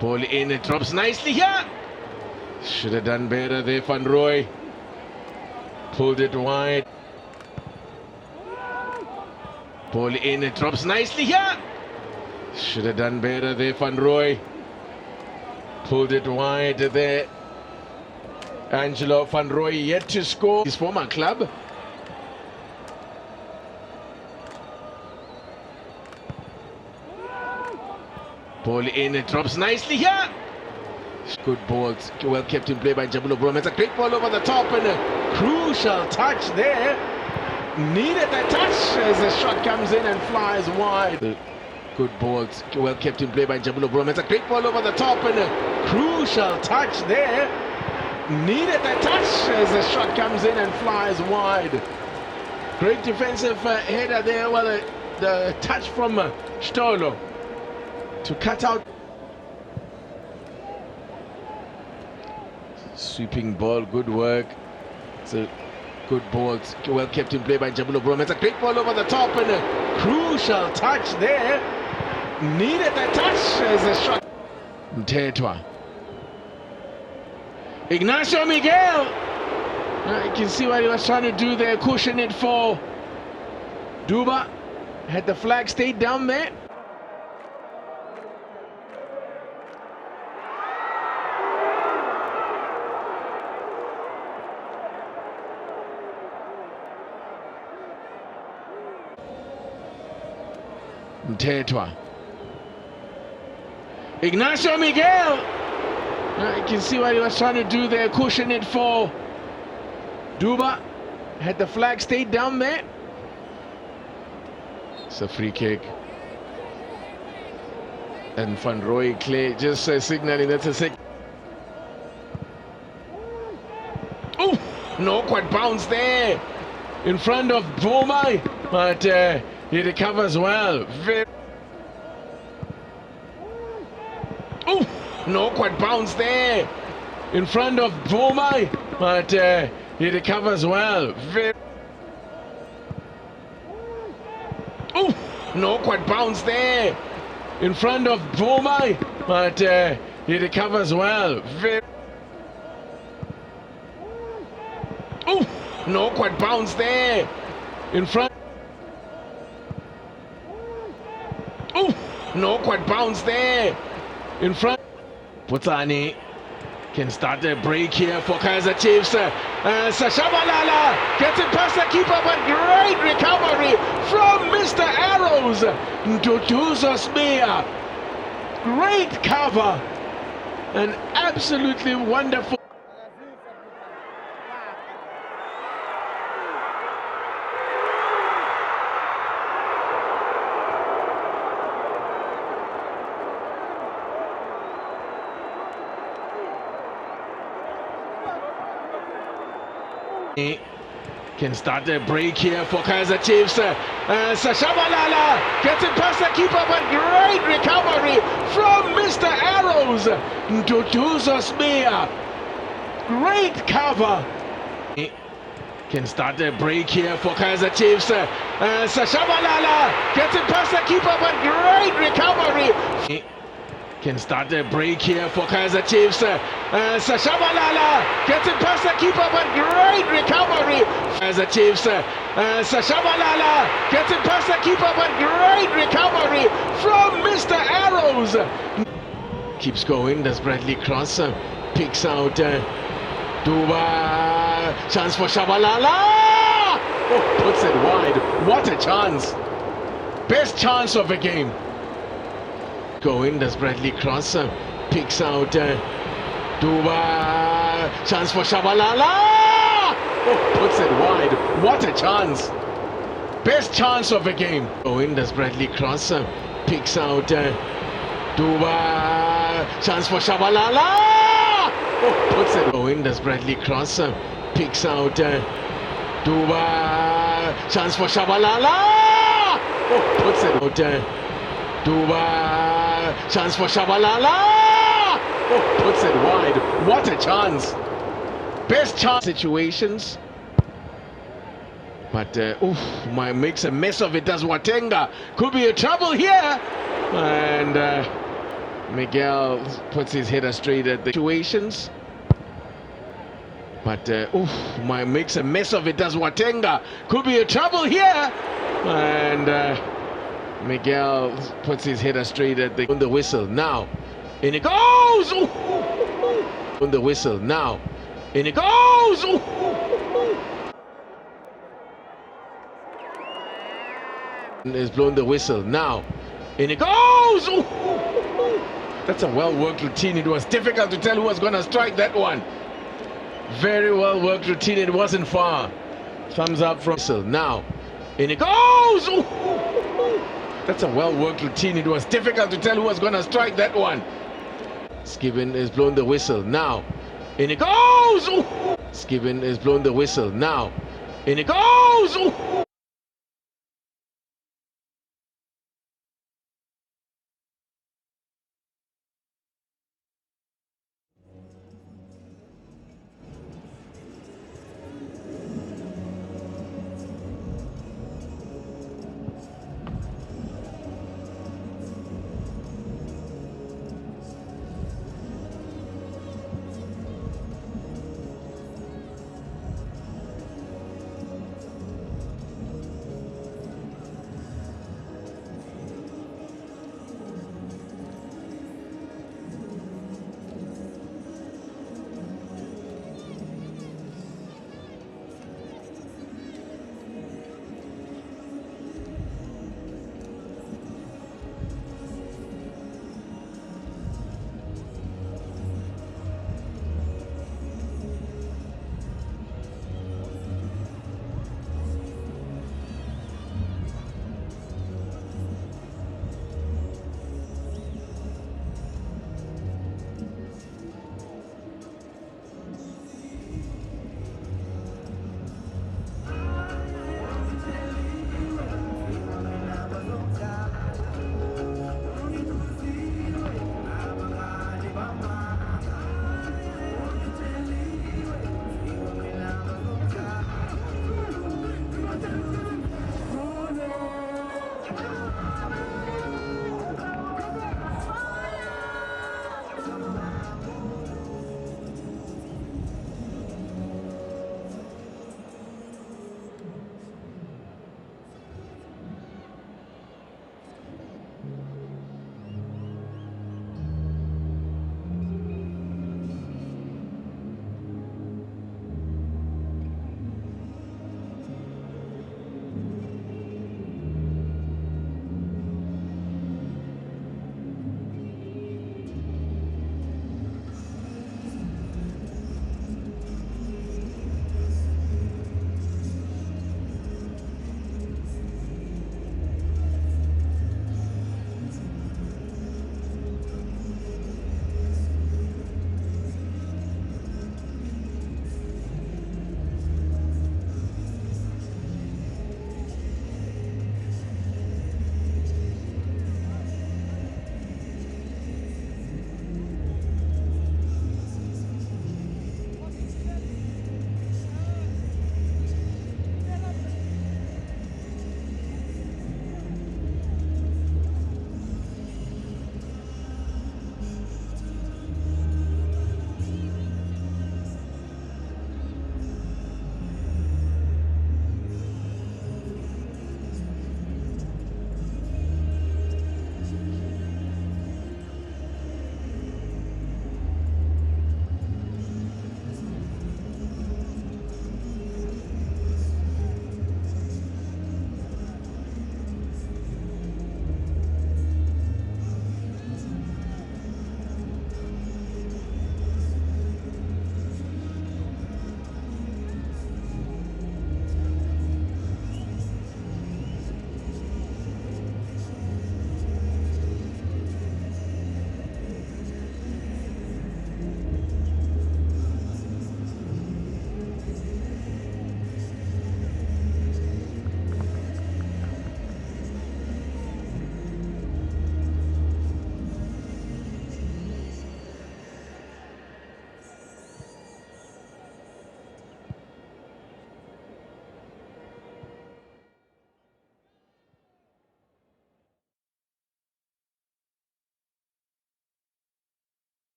Ball in, it drops nicely here. Should have done better there, Van Rooij. Pulled it wide. Ball in, it drops nicely here. Should have done better there, Van Rooij. Pulled it wide there. Angelo Van Rooij yet to score his former club. Ball in, it drops nicely here. Good balls, well kept in play by Jabulo Brom. It's a great ball over the top and a crucial touch there. Needed that touch as the shot comes in and flies wide. Good balls, well kept in play by Jabulo Brom. It's a great ball over the top and a crucial touch there. Needed that touch as the shot comes in and flies wide. Great defensive header there. Well, the touch from Stolo to cut out. Sweeping ball, good work. It's a good ball, well kept in play by Jabulo Brom. It's a great ball over the top and a crucial touch there. Needed that touch as the shot. Mtetwa. Ignacio Miguel. You can see what he was trying to do there, cushion it for Duba. Had the flag stayed down there. Mtetwa. Ignacio Miguel. You can see what he was trying to do there, cushion it for Duba. Had the flag stayed down there. It's a free kick. And Van Rooij Clay just signaling that's a sick. Oh, no, quite bounced there in front of Boma, but he recovers well. Oh, no, quite bounced there in front of Boma, but he recovers well. Oh, no, quite bounced there in front of Boma, but he recovers well. Oh, no, quite bounced there in front. Oh, no, quite bounced there in front. Putsani can start the break here for Kaizer Chiefs. Sashabalala gets it past the keeper, but great recovery from Mr. Arrows. Nduduzos Mia. Great cover and absolutely wonderful. Can start the break here for Kaizer Chiefs. Sashabalala gets it past the keeper, but great recovery from Mr. Arrows. Nduduzos Mia. Great cover. Can start the break here for Kaizer Chiefs. Sashabalala gets it past the keeper, but great recovery. Can start the break here for Kaizer Chiefs. Sashabalala gets it past the keeper, but great recovery. Kaizer Chiefs. Sashabalala gets it past the keeper, but great recovery from Mr. Arrows. Keeps going, does Bradley Cross. Picks out Duba. Chance for Shabalala. Oh, puts it wide. What a chance. Best chance of the game. Going, does Bradley Cross. Picks out Duba. Chance for Shabalala. Oh, puts it wide. What a chance. Best chance of the game. Going, does Bradley Cross. Picks out Duba. Chance for Shabalala. Oh, puts it going, does Bradley Cross. Picks out Duba. chance for Shabalala. Oh, puts it out there. Duba, chance for Shabalala. Oh, puts it wide. What a chance. Best chance situations. But, makes a mess of it, does Watenga. Could be a trouble here. And Miguel puts his header straight at the situations. But, makes a mess of it, does Watenga. Could be a trouble here. And Miguel puts his header straight at the whistle now. And it goes! On the whistle now. And it goes! Is blown the whistle now, and it goes! That's a well-worked routine. It was difficult to tell who was going to strike that one. Very well-worked routine. It wasn't far. Thumbs up from whistle now, and it goes! That's a well-worked routine. It was difficult to tell who was going to strike that one. Skibbin is blown the whistle now, and it goes! Skibbin is blown the whistle now, and it goes!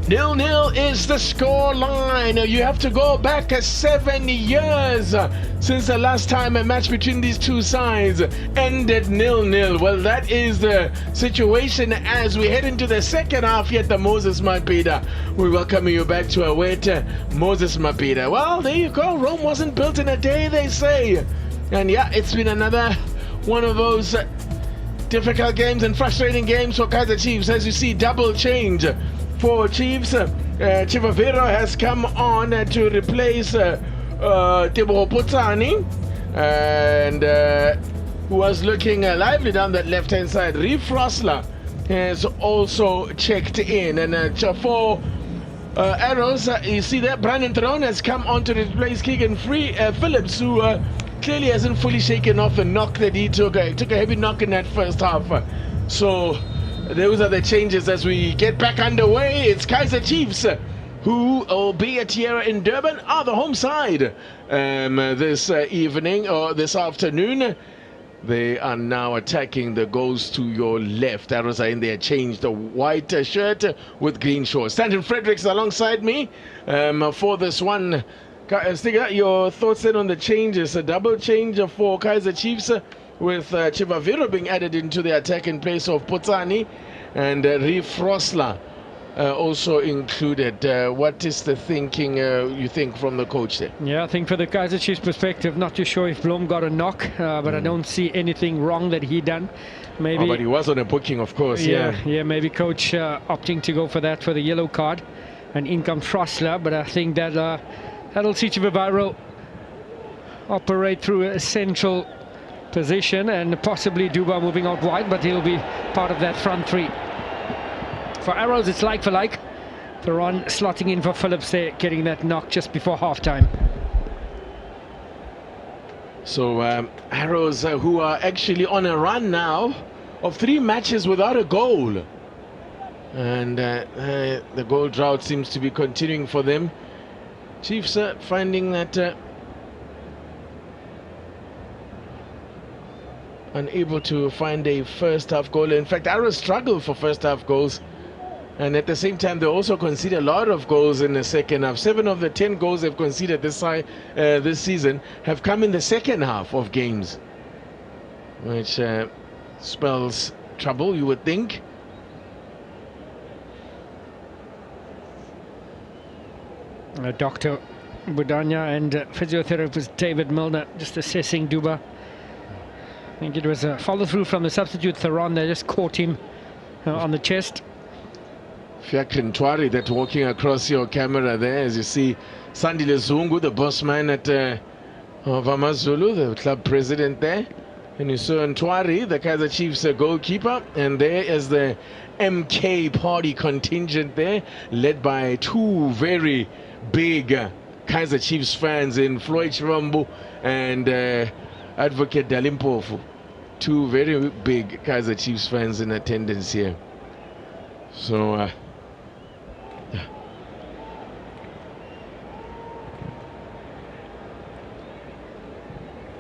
0-0 is the score line. You have to go back 7 years since the last time a match between these two sides ended 0-0. Well, that is the situation as we head into the second half here at the Moses Mabhida. We welcome you back to our wait, Moses Mabhida. Well, there you go. Rome wasn't built in a day, they say. And yeah, it's been another one of those difficult games and frustrating games for Kaizer Chiefs. As you see, double change for Chiefs. Chivaviro has come on to replace Teboho Putsani, and who was looking lively down that left-hand side. Reef Rossler has also checked in, and for Arrows, you see that Brandon Theron has come on to replace Keegan Phillips, who clearly hasn't fully shaken off the knock that he took. He took a heavy knock in that first half. So those are the changes as we get back underway. It's Kaizer Chiefs, who, albeit here in Durban, are the home side this evening or this afternoon. They are now attacking the goals to your left. Arrows are in there, changed the white shirt with green shorts. Stanton Fredericks alongside me for this one. Stiga, your thoughts then on the changes? A double change for Kaizer Chiefs with Chivaviro being added into the attack in place of Putsani, and Reef Rossler also included. What is the thinking, you think, from the coach there? Yeah, I think for the Kaizer Chiefs perspective, not too sure if Blom got a knock, but I don't see anything wrong that he done. Maybe, but he was on a booking, of course. Yeah, maybe coach opting to go for that for the yellow card, and in comes Rossler. But I think that that'll see Chivaviro operate through a central position, and possibly Duba moving out wide, but he'll be part of that front three. For Arrows, it's like for like. Theron slotting in for Phillips there, getting that knock just before half-time. So Arrows, who are actually on a run now of 3 matches without a goal. And the goal drought seems to be continuing for them. Chiefs finding that unable to find a first half goal. In fact, Arrows struggle for first half goals, and at the same time they also concede a lot of goals in the second half. 7 of the 10 goals they've conceded this season have come in the second half of games, which spells trouble, you would think. Dr. Budanya and physiotherapist David Milner just assessing Duba. I think it was a follow through from the substitute Theron. They just caught him on the chest. Fiaklin Twari, that walking across your camera there, as you see Sandile Zungu, the boss man at Vamazulu, the club president there. And you saw Ntwari, the Kaizer Chiefs goalkeeper, and there is the MK party contingent there, led by 2 very big Kaizer Chiefs fans in Floyd Chivambu and Advocate Dalimpofu. 2 very big Kaizer Chiefs fans in attendance here. So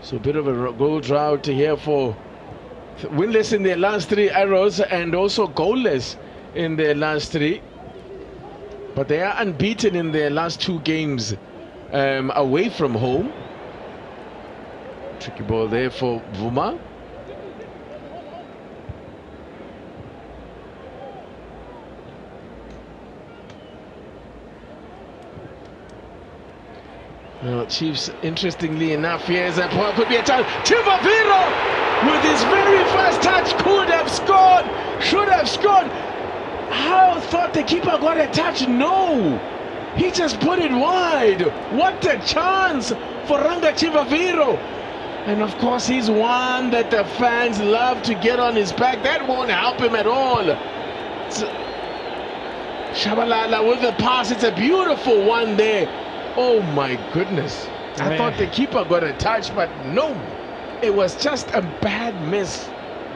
so a bit of a goal drought here for winless in their last 3 Arrows, and also goalless in their last 3. But they are unbeaten in their last 2 games away from home. Tricky ball there for Vuma. Well, Chiefs, interestingly enough, here's a point, could be a chance. Chivaviro with his very first touch could have scored, should have scored. How thought the keeper got a touch? No, he just put it wide. What a chance for Ranga Chivaviro. And of course, he's one that the fans love to get on his back. That won't help him at all. Shabalala with the pass. It's a beautiful one there. Oh my goodness. I thought the keeper got a touch, but no. It was just a bad miss.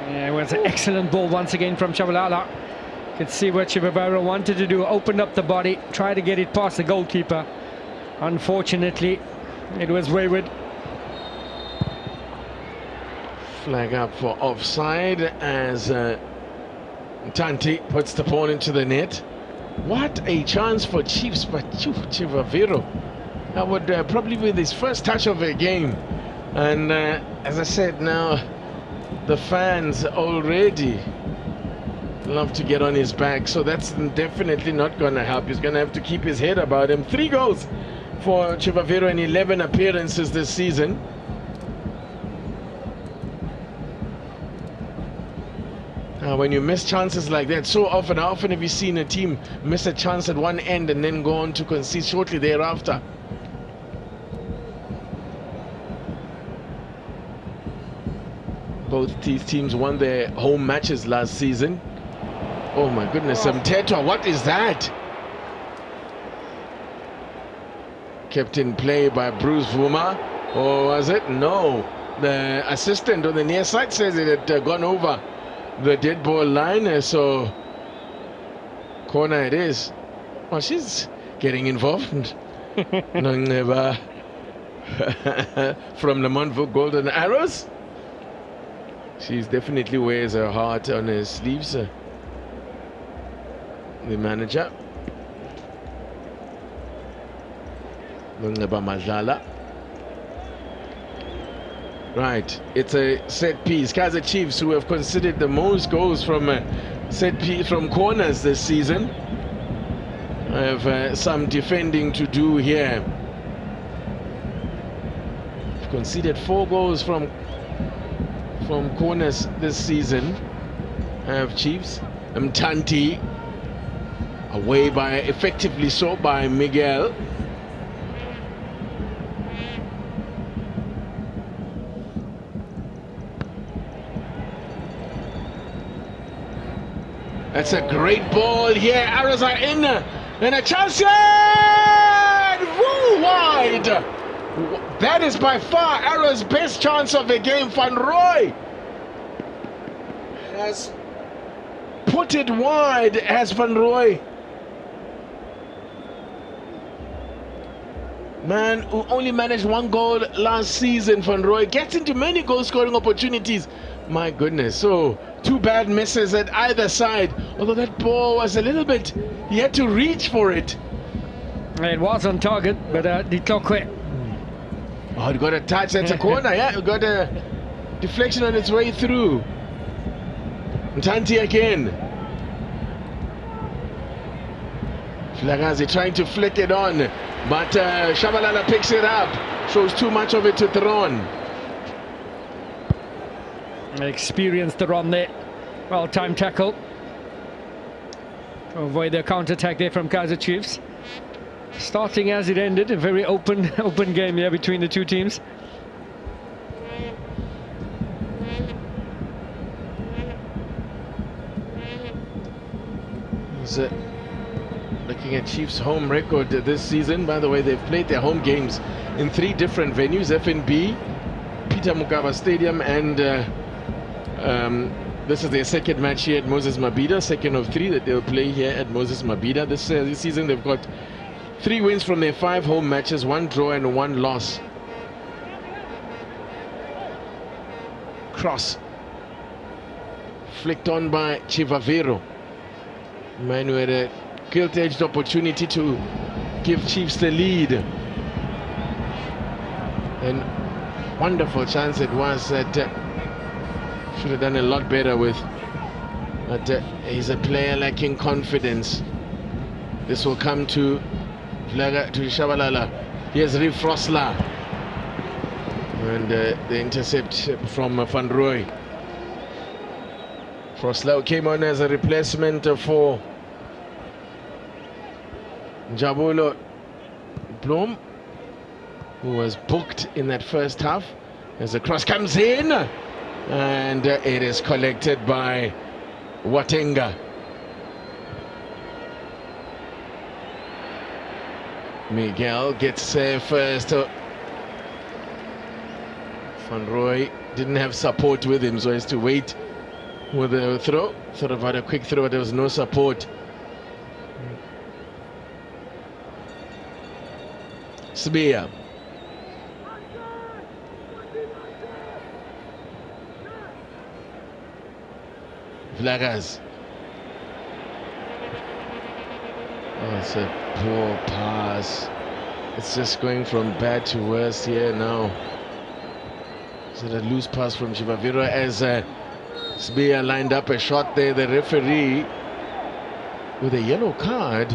Yeah, it was an excellent ball once again from Shabalala. You could see what Chivaviro wanted to do. Opened up the body, tried to get it past the goalkeeper. Unfortunately, it was wayward. Flag up for offside as Tanti puts the ball into the net. What a chance for Chiefs, but Chivaviro. That would probably be his first touch of a game. And as I said, now the fans already love to get on his back, so that's definitely not going to help. He's going to have to keep his head about him. 3 goals for Chivaviro in 11 appearances this season. When you miss chances like that so often, how often have you seen a team miss a chance at one end and then go on to concede shortly thereafter? Both these teams won their home matches last season. Oh my goodness, Mtetwa, what is that? Kept in play by Bruce Vuma, or was it? No, the assistant on the near side says it had gone over the dead ball line, so corner it is. Oh, she's getting involved. Nongeba from Lamontville Golden Arrows. She's definitely wears her heart on her sleeves. The manager, Nongeba Madlala. Right, it's a set piece. Kaizer Chiefs, who have conceded the most goals from set piece from corners this season, have some defending to do here. They've conceded 4 goals from corners this season. Have Chiefs. Mtanti away by effectively so by Miguel. That's a great ball here. Arrows are in, and a chance here! Woo, wide. That is by far Arrows' best chance of the game. Van Roy has put it wide. As Van Roy, man who only managed 1 goal last season, Van Roy gets into many goal-scoring opportunities. My goodness, so 2 bad misses at either side. Although that ball was a little bit, he had to reach for it. It was on target, but the clock went. Oh, it got a touch. That's a corner. Yeah, it got a deflection on its way through. Mtanti again. Flagazi trying to flick it on, but Shabalala picks it up. Shows too much of it to Theron. Experienced the run there. Well timed tackle to avoid the counter-attack there from Kaizer Chiefs. Starting as it ended, a very open game here between the two teams. Looking at Chiefs' home record this season, by the way, they've played their home games in 3 different venues: FNB, Peter Mokaba Stadium, and this is their 2nd match here at Moses Mabhida, 2nd of 3 that they'll play here at Moses Mabhida. This season they've got 3 wins from their 5 home matches, 1 draw and 1 loss. Cross flicked on by Chivaviro. Man who had a gilt-edged opportunity to give Chiefs the lead. And wonderful chance it was that should have done a lot better with. But he's a player lacking confidence. This will come to Shabalala. Here's Riv Frosla. And the intercept from Van Roy. Frosla came on as a replacement for Jabulo Blom, who was booked in that first half. As the cross comes in, and it is collected by Watenga. Miguel gets there first. Van Roy didn't have support with him, so he has to wait with a throw. Thought about a quick throw, but there was no support. Sbia. Vlagas. Oh, it's a poor pass. It's just going from bad to worse here now. Is it a loose pass from Chivaviro as Sbia lined up a shot there? The referee with a yellow card.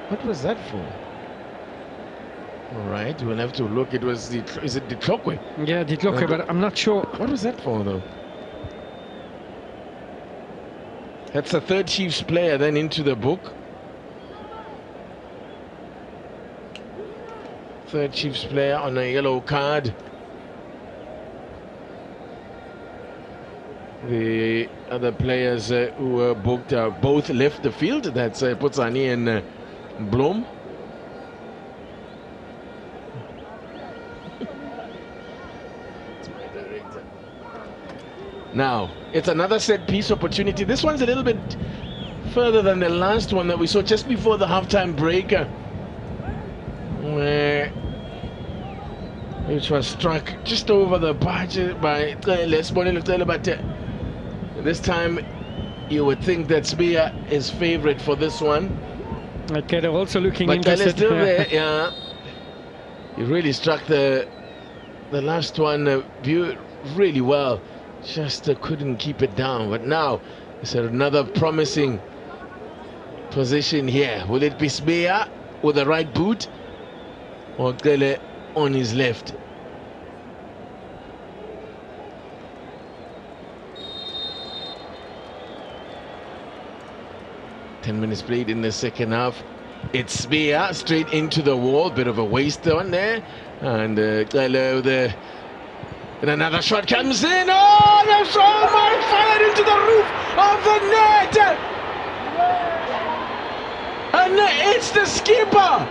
What was that for? All right, we'll have to look. It was is it Ditlokwe? Yeah, Ditlokwe, but I'm not sure. What was that for though? That's the third Chiefs player then into the book. Third Chiefs player on a yellow card. The other players who were booked both left the field. That's Putsani and Blom. Now, it's another set piece opportunity. This one's a little bit further than the last one that we saw just before the halftime break, which was struck just over the budget by Lesbonelo, but this time you would think that Sbia is favorite for this one. Okay, they're also looking but interested. Still there, yeah. He really struck the last one really well. Just couldn't keep it down. But now it's another promising position here. Will it be Sbia with the right boot or Gele on his left? Ten minutes played in the second half. It's Sbia straight into the wall. Bit of a waste on there. And Gele with the... And another shot comes in. Oh, that's all my fired into the roof of the net. And it's the skipper.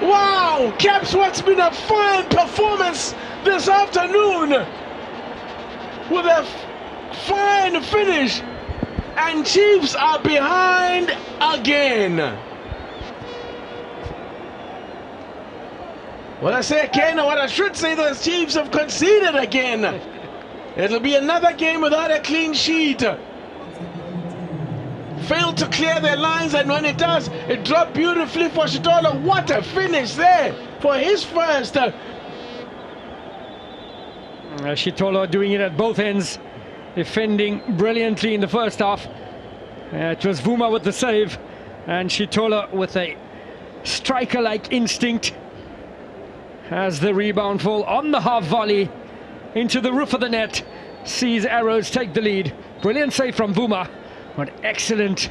Wow, caps what's been a fine performance this afternoon with a fine finish. And Chiefs are behind again. What I say again, or what I should say, the Chiefs have conceded again. It'll be another game without a clean sheet. Failed to clear their lines, and when it does, it dropped beautifully for Shitola. What a finish there for his first. Shitola doing it at both ends, defending brilliantly in the first half. It was Vuma with the save, and Shitola with a striker-like instinct. As the rebound fall on the half volley into the roof of the net, sees Arrows take the lead. Brilliant save from Vuma, but excellent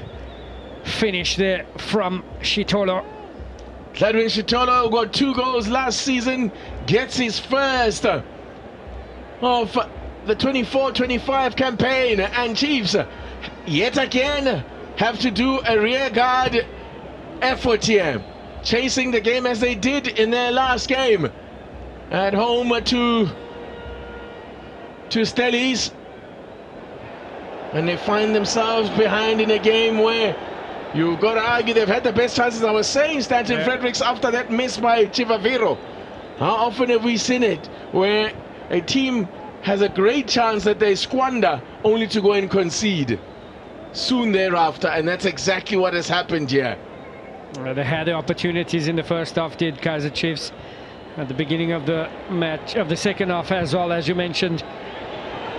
finish there from Shitola. Gladwin Shitola, who got 2 goals last season, gets his first of the 24-25 campaign, and Chiefs yet again have to do a rear guard effort here, chasing the game as they did in their last game at home to Stellies, and they find themselves behind in a game where you've got to argue they've had the best chances. I was saying Stanton Fredericks after that miss by Chivaviro, how often have we seen it where a team has a great chance that they squander only to go and concede soon thereafter, and that's exactly what has happened here. They had the opportunities in the first half, did Kaizer Chiefs, at the beginning of the match, of the second half as well, as you mentioned.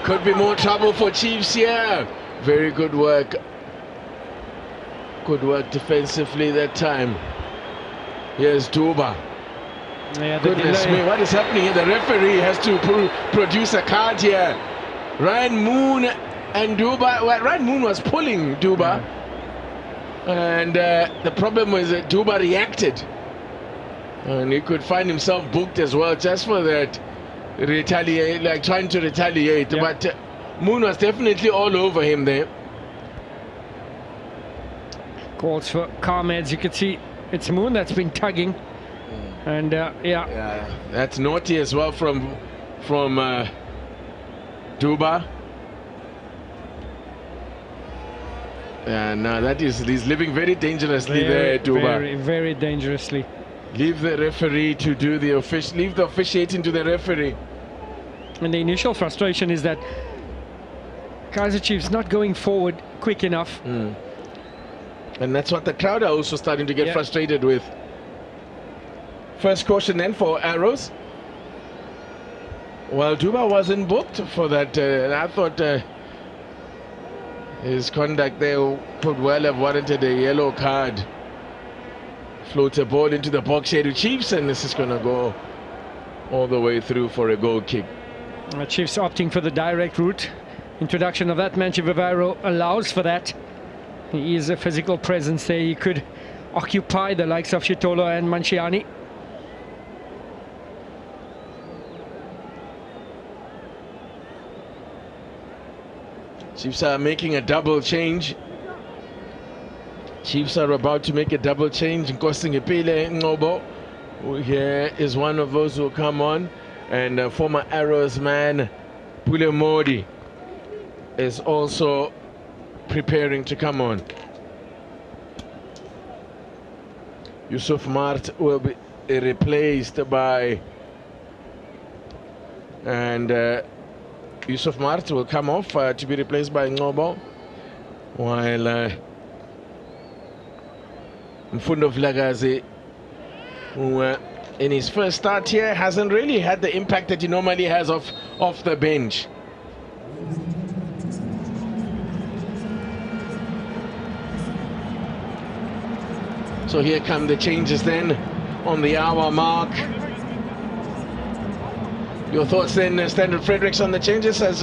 Could be more trouble for Chiefs here. Very good work. Good work defensively that time. Here's Duba. Yeah, Goodness me, what is happening here? The referee has to produce a card here. Ryan Moon and Duba. Well, Ryan Moon was pulling Duba. Yeah. And the problem was that Duba reacted, and he could find himself booked as well just for that trying to retaliate. Yeah. But Moon was definitely all over him there. Calls for Carmeds. You can see it's Moon that's been tugging, and yeah, that's naughty as well from Duba. Yeah, no, he's living very dangerously there, Duba. Very, very dangerously. Leave the referee to do leave the officiating to the referee. And the initial frustration is that Kaizer Chiefs not going forward quick enough. And that's what the crowd are also starting to get frustrated with. First caution then for Arrows. Well, Duba wasn't booked for that. I thought his conduct there could well have warranted a yellow card. Floats a ball into the box here to Chiefs, and this is going to go all the way through for a goal kick. Chiefs opting for the direct route. Introduction of that man, Vivaro, allows for that. He is a physical presence there. He could occupy the likes of Shitolo and Manciani. Chiefs are making a double change. Chiefs are about to make a double change. Nkosingipile Ngobo, here is one of those who come on, and former Arrows man Pule Modi is also preparing to come on. Yusuf Mart will be replaced by, and Yusuf Mart will come off to be replaced by Ngobo, while Mfundo Vlagazi, who in his first start here hasn't really had the impact that he normally has off the bench. So here come the changes then on the hour mark. Your thoughts then, Standard Fredericks, on the changes as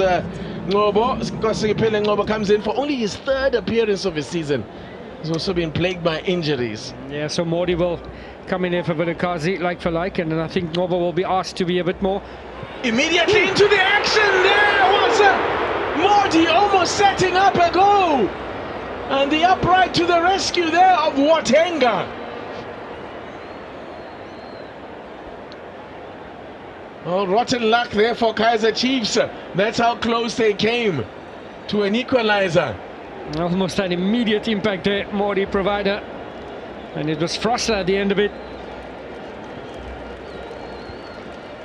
Ngobo comes in for only his third appearance of his season. He's also been plagued by injuries. Yeah, so Modi will come in here for Vilakazi, like for like, and then I think Ngobo will be asked to be a bit more. Immediately into the action, there was Modi almost setting up a goal. And the upright to the rescue there of Watenga. Oh, rotten luck there for Kaizer Chiefs. That's how close they came to an equalizer. Almost an immediate impact there, Modi provider. And it was Frosler at the end of it.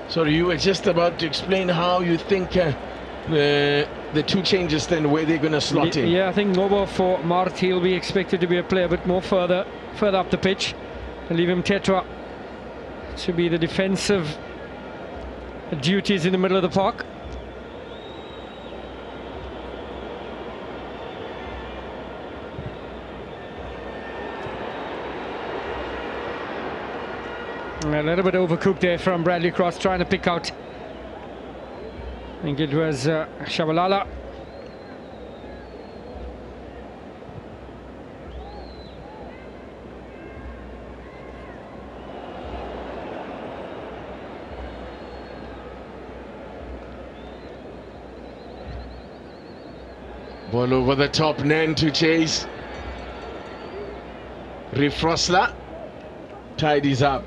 So you were just about to explain how you think the two changes then, where they're going to slot in. Yeah, I think Ngobo for Mart, he'll be expected to be a player a bit more further up the pitch. And leave him Tetra to be the defensive duties in the middle of the park. A little bit overcooked there from Bradley Cross, trying to pick out. I think it was Shabalala. Ball over the top, Nen to chase. Rifrosla tidies up.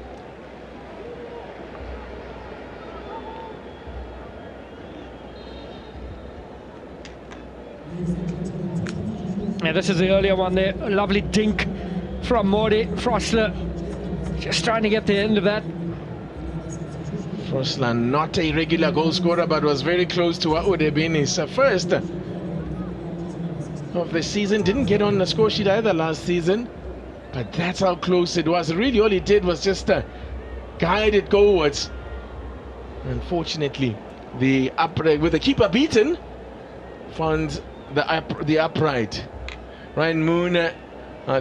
Yeah, this is the earlier one there. A lovely dink from Modi. Frosler just trying to get the end of that. Frosler, not a regular goal scorer, but was very close to what would have been his first of the season. Didn't get on the score sheet either last season, but that's how close it was. Really, all he did was just guide it goalwards. Unfortunately, the upright, with the keeper beaten, found the upright. Ryan Moon,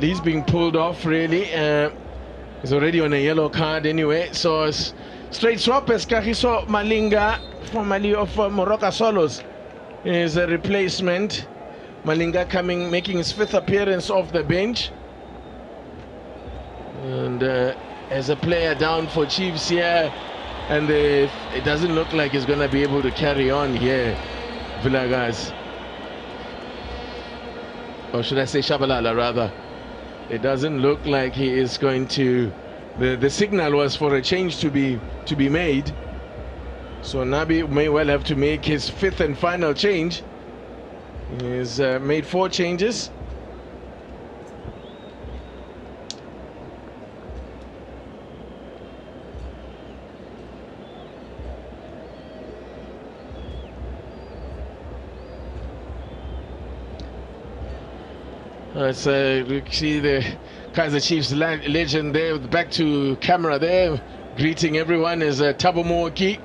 he's being pulled off really. He's already on a yellow card anyway. So straight swap as Kagiso Malinga, formerly of Moroka Solos, is a replacement. Malinga making his fifth appearance off the bench. And as a player down for Chiefs here, and it doesn't look like he's going to be able to carry on here, Villagas. Or should I say Shabalala rather. It doesn't look like he is going to. The signal was for a change to be made. So Nabi may well have to make his fifth and final change. He's made 4 changes. Let's see the Kaizer Chiefs legend there, back to camera there, greeting everyone is Thabo Mooki.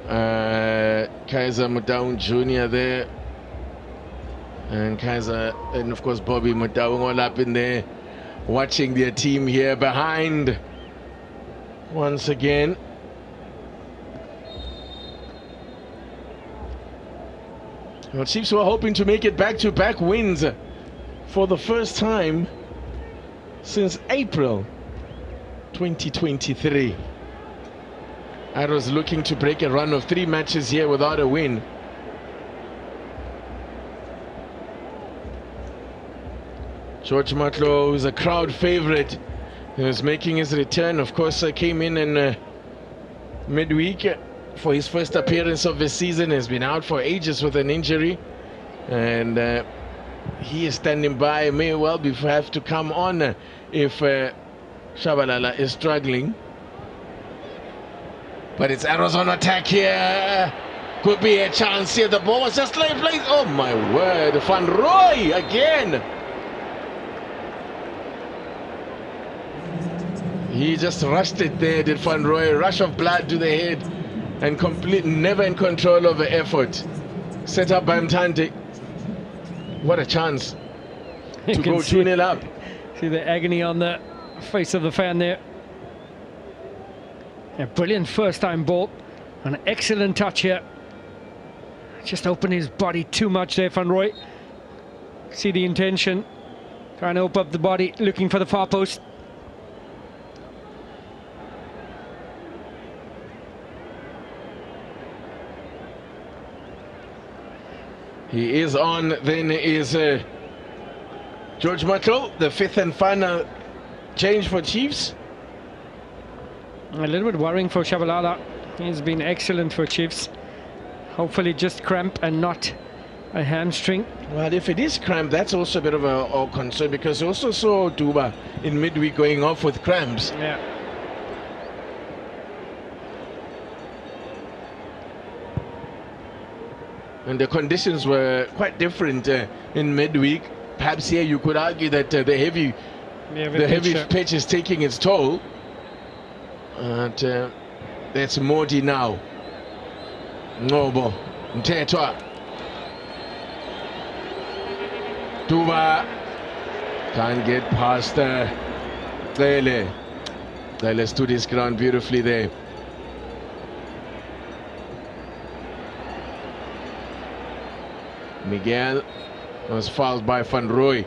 Kaizer Motaung Jr. there, and Kaizer, and of course Bobby Motaung all up in there, watching their team here behind once again. Well, Chiefs were hoping to make it back-to-back wins for the first time since April 2023. Arrows looking to break a run of 3 matches here without a win. George Matlo is a crowd favorite. He was making his return, of course, came in midweek for his first appearance of the season. Has been out for ages with an injury, and he is standing by. May well have to come on if Shabalala is struggling. But it's Arrows on attack here. Could be a chance here. The ball was just like placed. Oh my word, Van Roy again. He just rushed it there, did Van Roy. Rush of blood to the head, and never in control of the effort. Set up by Mtante. What a chance to go 2-0 up. See the agony on the face of the fan there. A brilliant first time ball. An excellent touch here. Just open his body too much there, Van Roy. See the intention. Trying to open up the body, looking for the far post. He is on, then is George Matlo, the 5th and final change for Chiefs. A little bit worrying for Shabalala. He's been excellent for Chiefs. Hopefully just cramp and not a hamstring. Well, if it is cramp, that's also a bit of a concern, because we also saw Duba in midweek going off with cramps. Yeah. And the conditions were quite different in midweek. Perhaps here you could argue that the heavy pitch is taking its toll. And that's Modi now. Ngobo Mtetwa. Duba can't get past Lele. Lele stood his ground beautifully there. Miguel was fouled by Van Roy.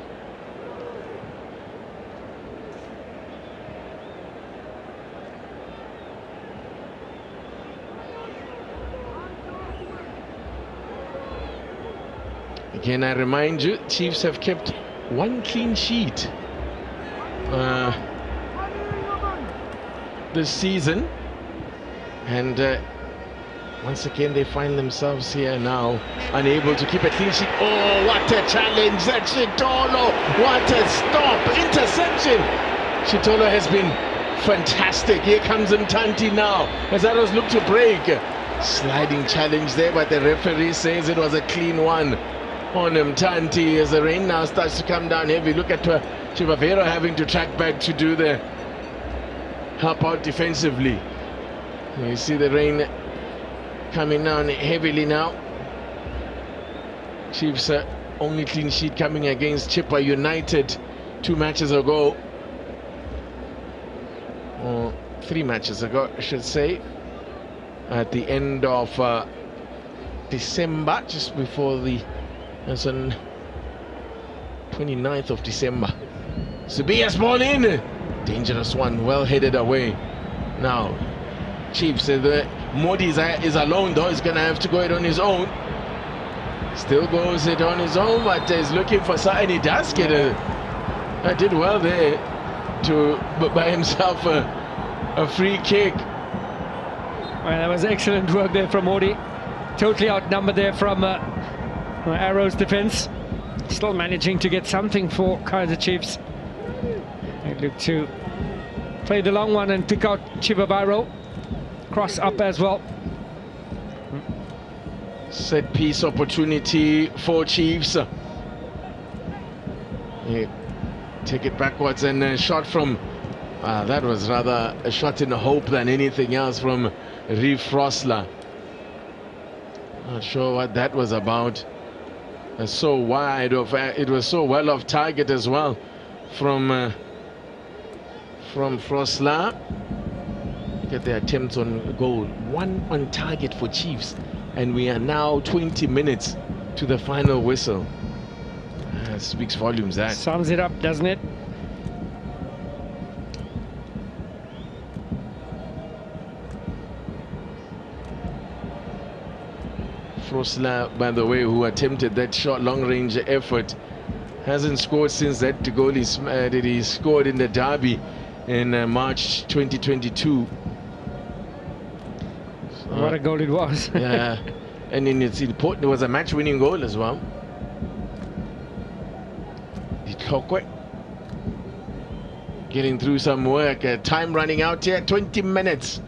Again, I remind you, Chiefs have kept 1 clean sheet this season, and once again they find themselves here now unable to keep a clean sheet. Oh, what a challenge! That Chitolo, what a stop, interception. Chitolo has been fantastic. Here comes Mtanti now as Arrows look to break. Sliding challenge there, but the referee says it was a clean one on Mtanti as the rain now starts to come down heavy. Look at Chivavero having to track back to do the help out defensively. You see the rain coming down heavily now. Chiefs only clean sheet coming against Chippa United 2 matches ago, or 3 matches ago I should say, at the end of December, just before the, that's on 29th of December. Subia's ball in, dangerous one, well headed away. Now Chiefs, Modi is alone though. He's gonna have to go it on his own. Still goes it on his own, but is looking for something. He does get a did well there to buy himself a free kick. Well, that was excellent work there from Modi. Totally outnumbered there from Arrow's defense. Still managing to get something for Kaizer Chiefs. They look to play the long one and pick out Chivaviro. Cross up as well. Set piece opportunity for Chiefs. They take it backwards and a shot from that was rather a shot in hope than anything else from Reeve Frosler. Not sure what that was about. So wide of it was so well off target as well from Frosler. Look at the attempts on goal. 1 on target for Chiefs, and we are now 20 minutes to the final whistle. That speaks volumes. That sums it up, doesn't it? Frosler, by the way, who attempted that short long-range effort, hasn't scored since that goal that he scored in the derby in March 2022. So, what a goal it was. Yeah, and in it's important. It was a match-winning goal as well. Ditlhokwe getting through some work. Time running out here. 20 minutes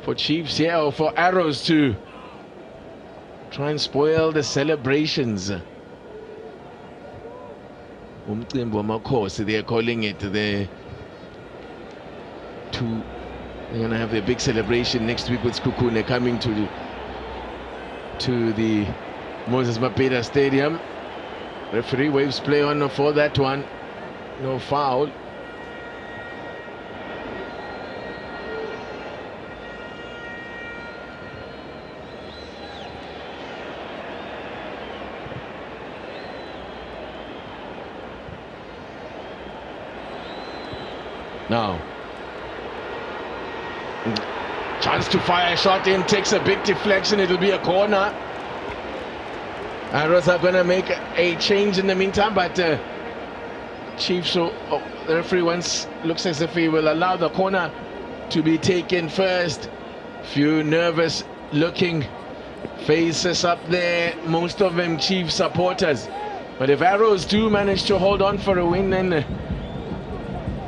for Chiefs here, or for Arrows to try and spoil the celebrations. They're calling it they're going to have their big celebration next week with Skukune coming to the Moses Mapeda Stadium. Referee waves play on for that one. No foul. Now, chance to fire a shot in, takes a big deflection, it'll be a corner. Arrows are going to make a change in the meantime, but Chiefs, the referee looks as if he will allow the corner to be taken first. Few nervous looking faces up there, most of them Chiefs supporters. But if Arrows do manage to hold on for a win, then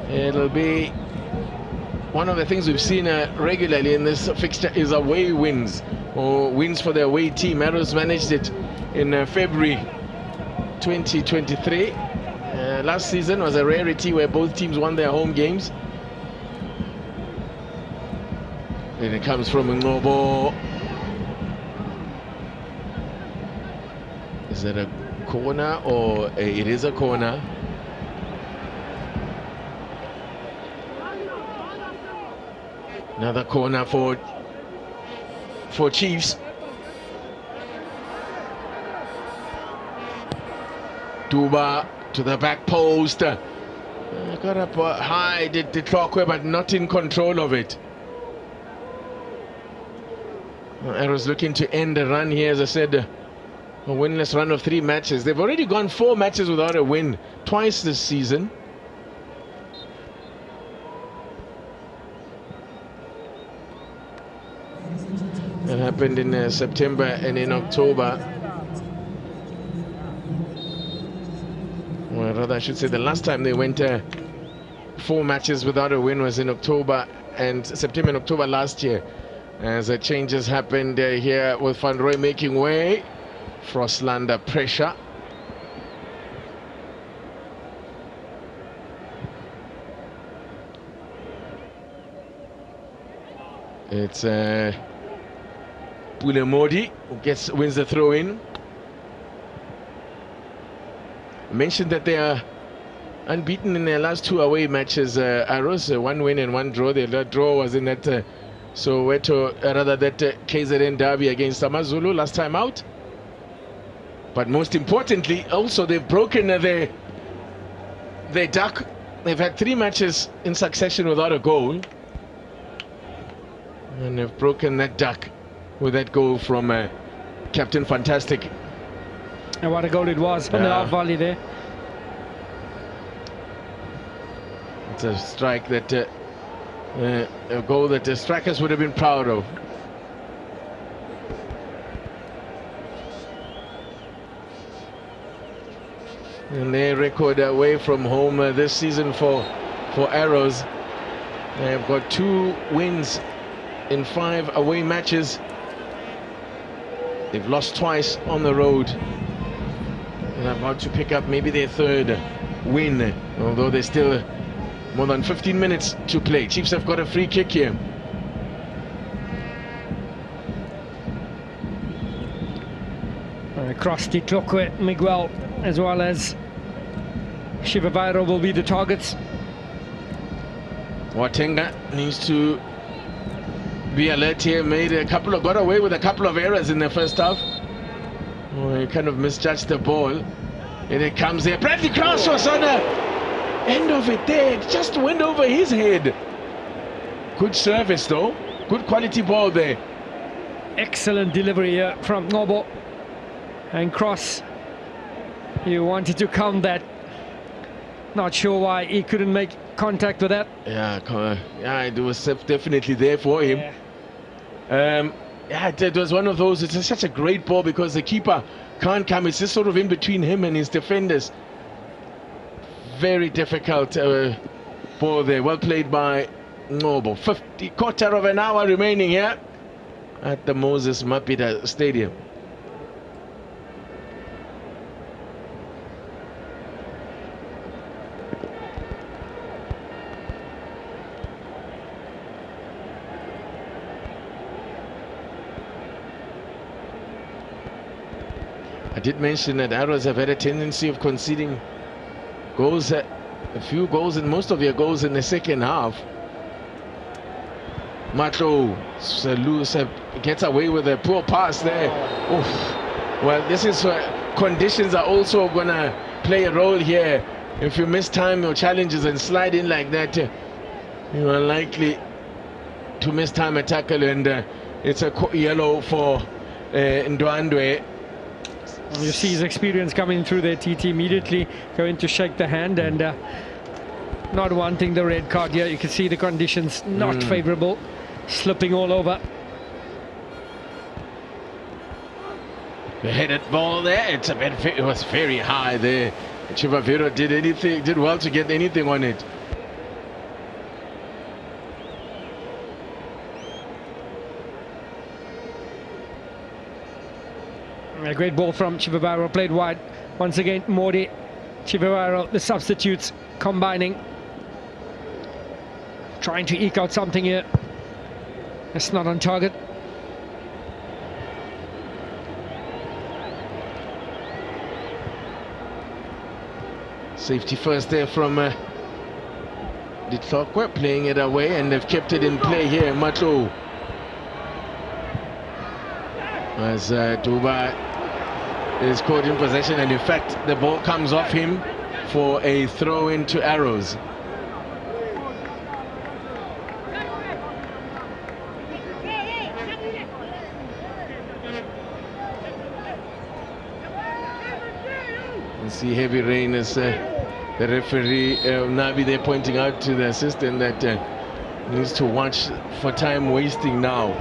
it'll be one of the things we've seen regularly in this fixture is away wins, or wins for the away team. Arrows managed it in February 2023. Last season was a rarity where both teams won their home games. And it comes from Ngobo. Is that a corner, or it is a corner? Another corner for Chiefs. Duba to the back post. Got up high, did the Ditlhokwe, but not in control of it. Arrows looking to end a run here, as I said, a winless run of 3 matches. They've already gone 4 matches without a win, twice this season. That happened in September and in October. Well, rather, I should say the last time they went 4 matches without a win was in September and October last year. As changes happened here with Van Roy making way. Frosler under pressure. It's Pulemodi who wins the throw in. Mentioned that they are unbeaten in their last 2 away matches. Arrows, 1 win and 1 draw. The draw was in that that KZN derby against Amazulu last time out. But most importantly, also they've broken their duck. They've had 3 matches in succession without a goal, and they've broken that duck with that goal from Captain Fantastic. And what a goal it was on the half volley there. It's a strike that a goal that the strikers would have been proud of. And their record away from home this season for Arrows. They've got 2 wins in 5 away matches. They've lost twice on the road. They're about to pick up maybe their third win, although there's still more than 15 minutes to play. Chiefs have got a free kick here. Across the Tlokwe, Miguel, as well as Shivavairo will be the targets. Watenga needs to be alert here. Got away with a couple of errors in the first half. Oh, he kind of misjudged the ball. And it comes here. Bradley Cross was on the end of it there. It just went over his head. Good service though. Good quality ball there. Excellent delivery here from Nobo. And Cross, he wanted to count that. Not sure why he couldn't make contact with that. Yeah, it was definitely there for him. Yeah, it was one of those. It's such a great ball because the keeper can't come. It's just sort of in between him and his defenders. Very difficult ball there. Well played by Nobo. Quarter of an hour remaining here at the Moses Mapida Stadium. I did mention that Arrows have had a tendency of conceding goals, a few goals, and most of their goals in the second half. Matlo gets away with a poor pass there. Oof. Well, this is conditions are also going to play a role here. If you miss time or challenges and slide in like that, you are likely to miss time a tackle, and it's a yellow for Ndwandwe. You see his experience coming through there. TT immediately going to shake the hand and not wanting the red card here. You can see the conditions not favorable, slipping all over. The headed ball there, it was very high there. Chivaviro did well to get anything on it. A great ball from Chivaviro, played wide. Once again, Modi, Chivaviro, the substitutes combining. Trying to eke out something here. It's not on target. Safety first there from the Tlokwe, playing it away, and they've kept it in play here. Matlo. As Duba is caught in possession, and in fact the ball comes off him for a throw into Arrows. You see heavy rain as the referee Nabi there pointing out to the assistant that needs to watch for time wasting now.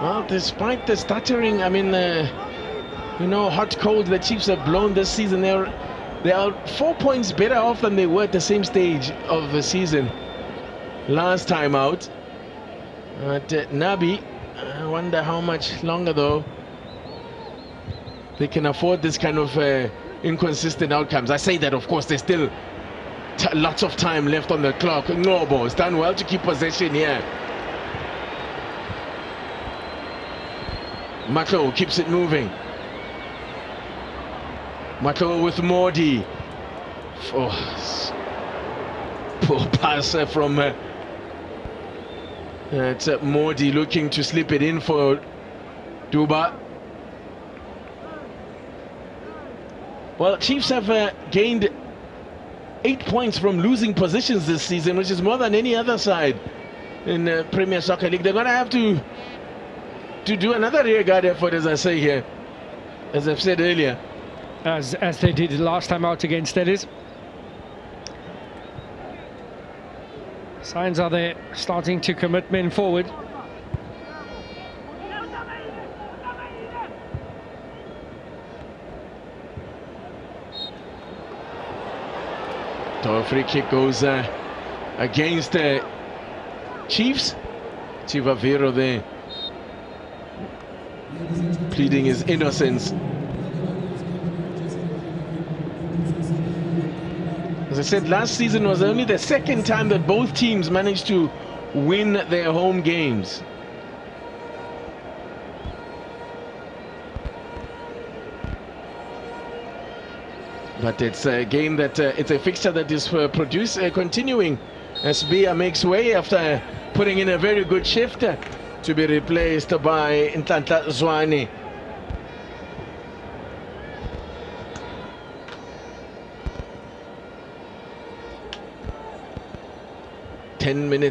Well, despite the stuttering, I mean, hot cold the Chiefs have blown this season, they are 4 points better off than they were at the same stage of the season last time out. At Nabi, I wonder how much longer though they can afford this kind of inconsistent outcomes. I say that, of course, there's still lots of time left on the clock. Nobo has done well to keep possession here. Matlo keeps it moving. Matlo with Modi. Oh, poor pass from it's Modi looking to slip it in for Duba. Well, Chiefs have gained 8 points from losing positions this season, which is more than any other side in Premier Soccer League. They're going to have to do another rearguard effort, as I say here, as I've said earlier. As they did last time out against Ellis. Signs are there, starting to commit men forward. So a free kick goes against the Chiefs. Chivaviro there pleading his innocence. As I said, last season was only the second time that both teams managed to win their home games. But it's a game that it's a fixture that is continuing as Bia makes way after putting in a very good shift to be replaced by Ntanta Zwane.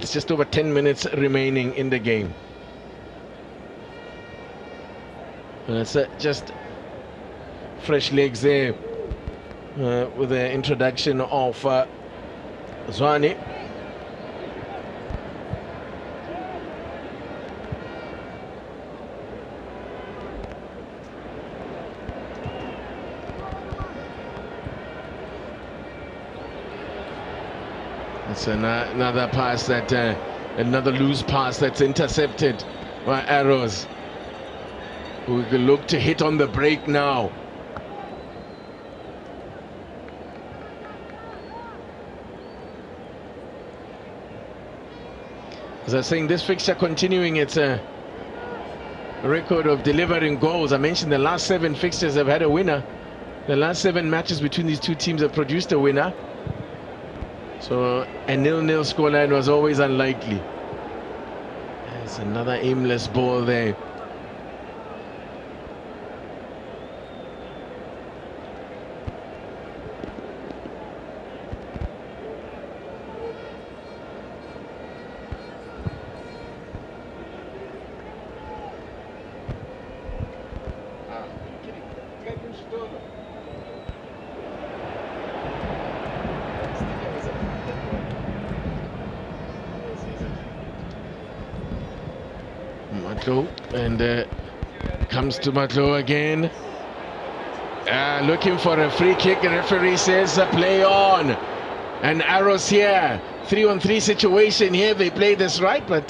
Just over 10 minutes remaining in the game. And it's just fresh legs there with the introduction of Zwane. It's another pass that, another loose pass that's intercepted by Arrows, who can look to hit on the break now. As I was saying, this fixture continuing its record of delivering goals. I mentioned the last 7 fixtures have had a winner. The last 7 matches between these two teams have produced a winner. So a 0-0 scoreline was always unlikely. There's another aimless ball there. Matlo, and comes to Matlo again, looking for a free kick. The referee says play on, and Arrows here, 3-on-3 situation here. They played this right, but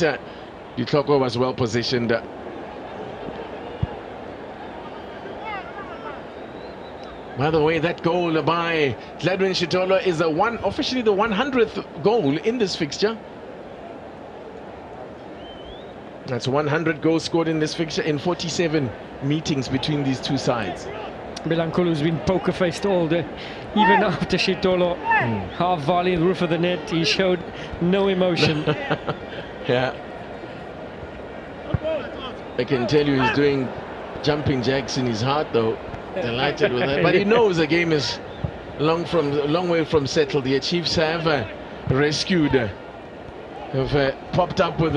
Butloko was well positioned. By the way, that goal by Gladwin Shitolo is officially the 100th goal in this fixture. That's 100 goals scored in this fixture in 47 meetings between these two sides. Belankulu's been poker-faced all day. Even after Shitolo half volley in the roof of the net, he showed no emotion. Yeah. I can tell you he's doing jumping jacks in his heart, though. Delighted with that. But he knows the game is a long way from settled. The Chiefs have rescued, have popped up with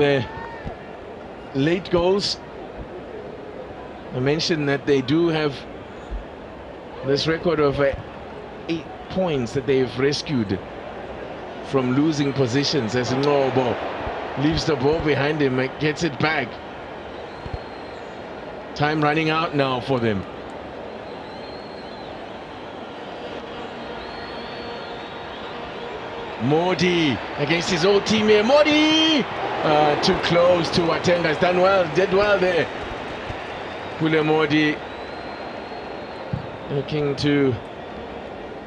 late goals. I mentioned that they do have this record of 8 points that they've rescued from losing positions. As Ngobo leaves the ball behind him and gets it back. Time running out now for them. Modi against his old team here. Modi! Too close to Watenga. Has done well, did well there. Pule Modi looking to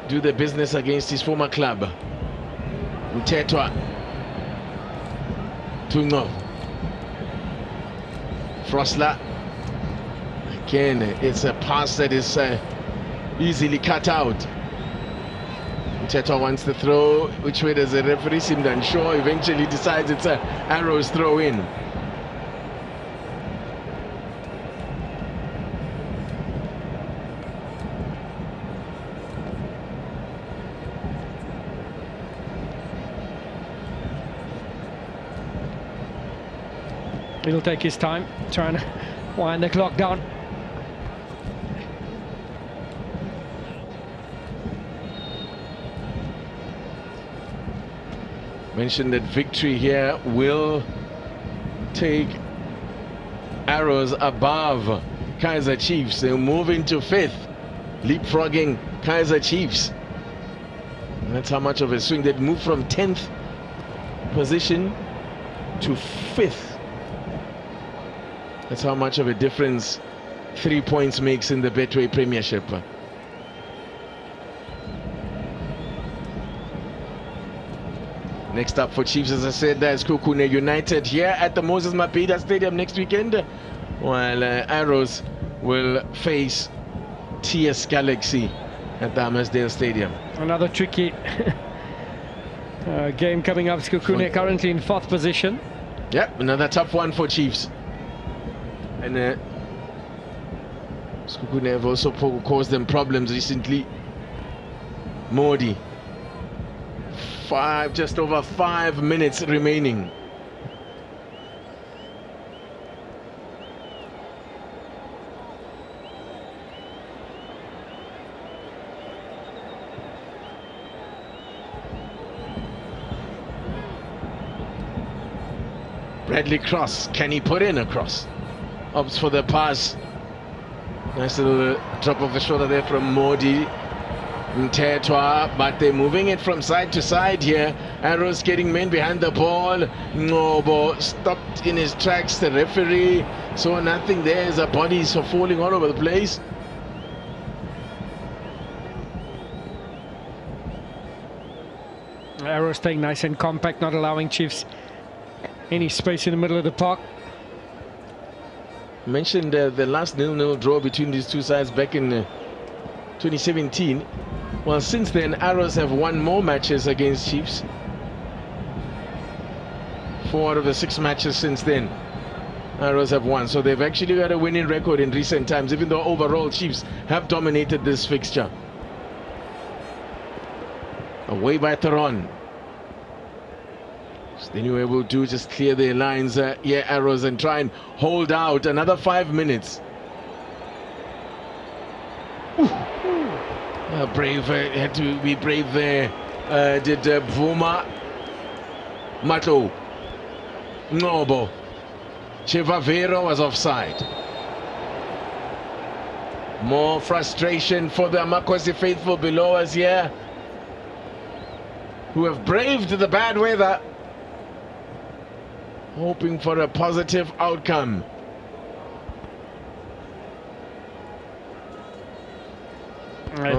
do the business against his former club. Mtetwa. Tungo. Frosla. Again, it's a pass that is easily cut out. Mtetwa wants to throw. Which way does the referee seem unsure? Eventually decides it's a Arrows throw in. He'll take his time, trying to wind the clock down. Mentioned that victory here will take Arrows above Kaizer Chiefs. They'll move into 5th, leapfrogging Kaizer Chiefs. And that's how much of a swing they'd move from 10th position to 5th. That's how much of a difference 3 points makes in the Betway Premiership. Next up for Chiefs, as I said, that's Kukune United here at the Moses Mabhida Stadium next weekend, while Arrows will face TS Galaxy at the Hammersdale Stadium. Another tricky game coming up. Kukune currently in 4th position. Yep, another tough one for Chiefs. And Kukune have also caused them problems recently. Modi. Just over 5 minutes remaining. Bradley Cross, can he put in a cross? Opts for the pass. Nice little drop of the shoulder there from Modi. Mtetwa, but they're moving it from side to side here. Arrows getting men behind the ball. Ngobo stopped in his tracks. The referee saw nothing there as the bodies are falling all over the place. Arrows staying nice and compact, not allowing Chiefs any space in the middle of the park. Mentioned the last 0-0 draw between these two sides back in 2017. Well, since then, Arrows have won more matches against Chiefs. 4 out of the 6 matches since then, Arrows have won. So they've actually got a winning record in recent times, even though overall Chiefs have dominated this fixture. Away by Theron. So then you're able to just clear their lines, Arrows, and try and hold out another 5 minutes. Brave, had to be brave there. Did Vuma Mato Nobo Chivavero was offside. More frustration for the Amakwesi faithful below us here, who have braved the bad weather, hoping for a positive outcome.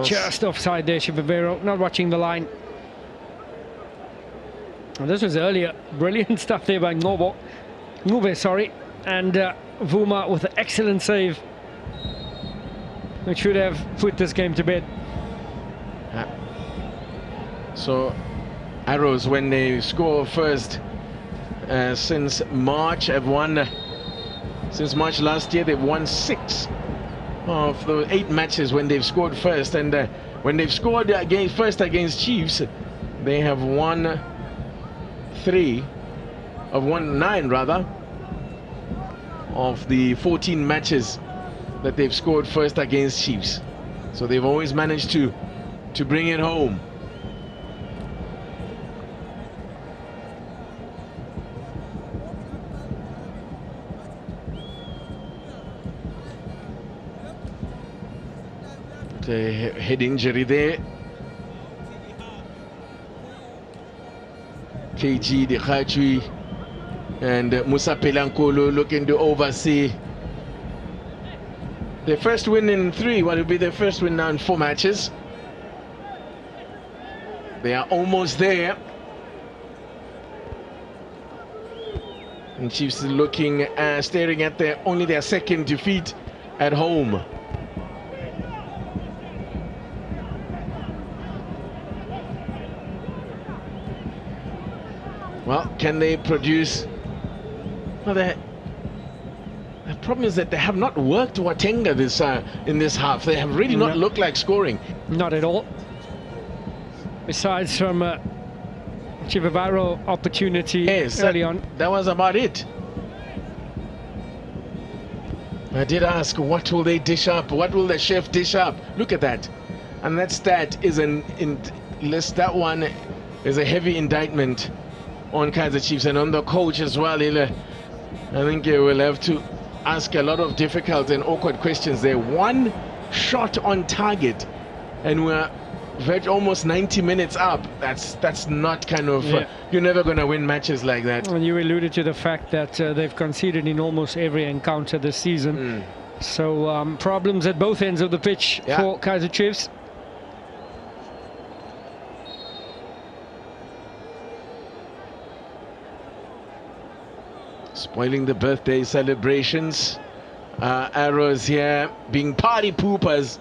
Just offside there, Chivavero, not watching the line. And this was earlier. Brilliant stuff there by Ngube, sorry. And Vuma with an excellent save, which should have put this game to bed. So Arrows, when they score first since March, have won. Since March last year, they've won 6 of the 8 matches when they've scored first, and when they've scored first against Chiefs, they have won 9 rather of the 14 matches that they've scored first against Chiefs. So they've always managed to bring it home. Head injury there. KG Dekhatui and Musa Pelankolo looking to oversee their first win in 3. Well, it'll be their first win now in 4 matches. They are almost there. And Chiefs looking, staring at only their second defeat at home. Well, can they produce? Well, the problem is that they have not worked Watenga in this half. They have really not looked like scoring. Not at all. Besides from Chivavaro opportunity early on. That was about it. I did ask, what will they dish up? What will the chef dish up? Look at that. And that stat is that one is a heavy indictment on Kaizer Chiefs and on the coach as well. I think you will have to ask a lot of difficult and awkward questions there. 1 shot on target, and we're almost 90 minutes up. That's not kind of you're never going to win matches like that. And you alluded to the fact that they've conceded in almost every encounter this season. So problems at both ends of the pitch for Kaizer Chiefs. Spoiling the birthday celebrations. Arrows here being party poopers.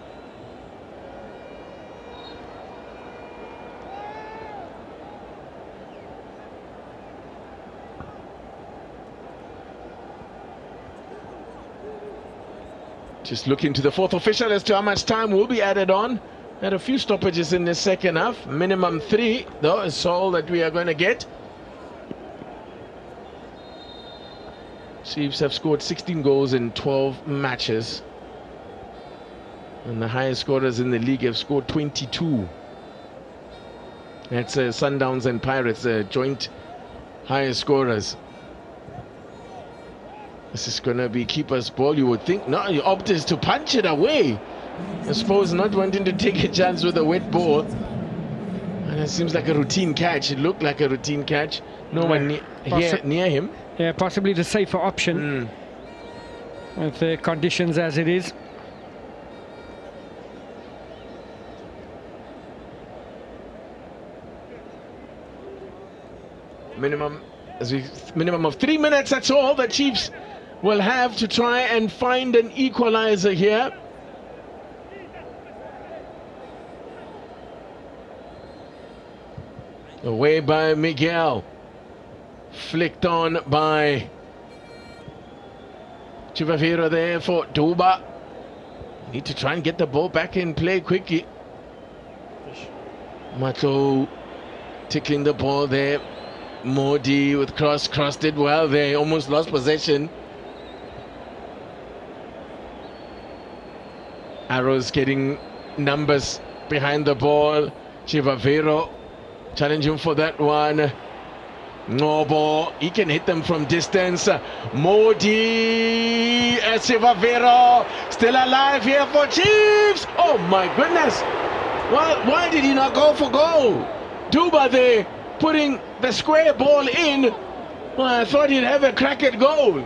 Just looking to the fourth official as to how much time will be added on. Had a few stoppages in the second half. Minimum 3, though, is all that we are going to get. Chiefs have scored 16 goals in 12 matches. And the highest scorers in the league have scored 22. That's Sundowns and Pirates, joint highest scorers. This is going to be keeper's ball, you would think. No, he opted to punch it away. I suppose not wanting to take a chance with a wet ball. And it seems like a routine catch. It looked like a routine catch. No one near him. Yeah, possibly the safer option with the conditions as it is. Minimum of 3 minutes, that's all the Chiefs will have to try and find an equalizer here. Away by Miguel. Flicked on by Chivaviro there for Duba. Need to try and get the ball back in play quickly. Mato tickling the ball there. Modi with cross did well there, almost lost possession. Arrows getting numbers behind the ball. Chivaviro challenging for that one. Nobo, he can hit them from distance. Modi, Chivaviro still alive here for Chiefs. Oh my goodness, why did he not go for goal? Duba there putting the square ball in. Well, I thought he'd have a crack at goal.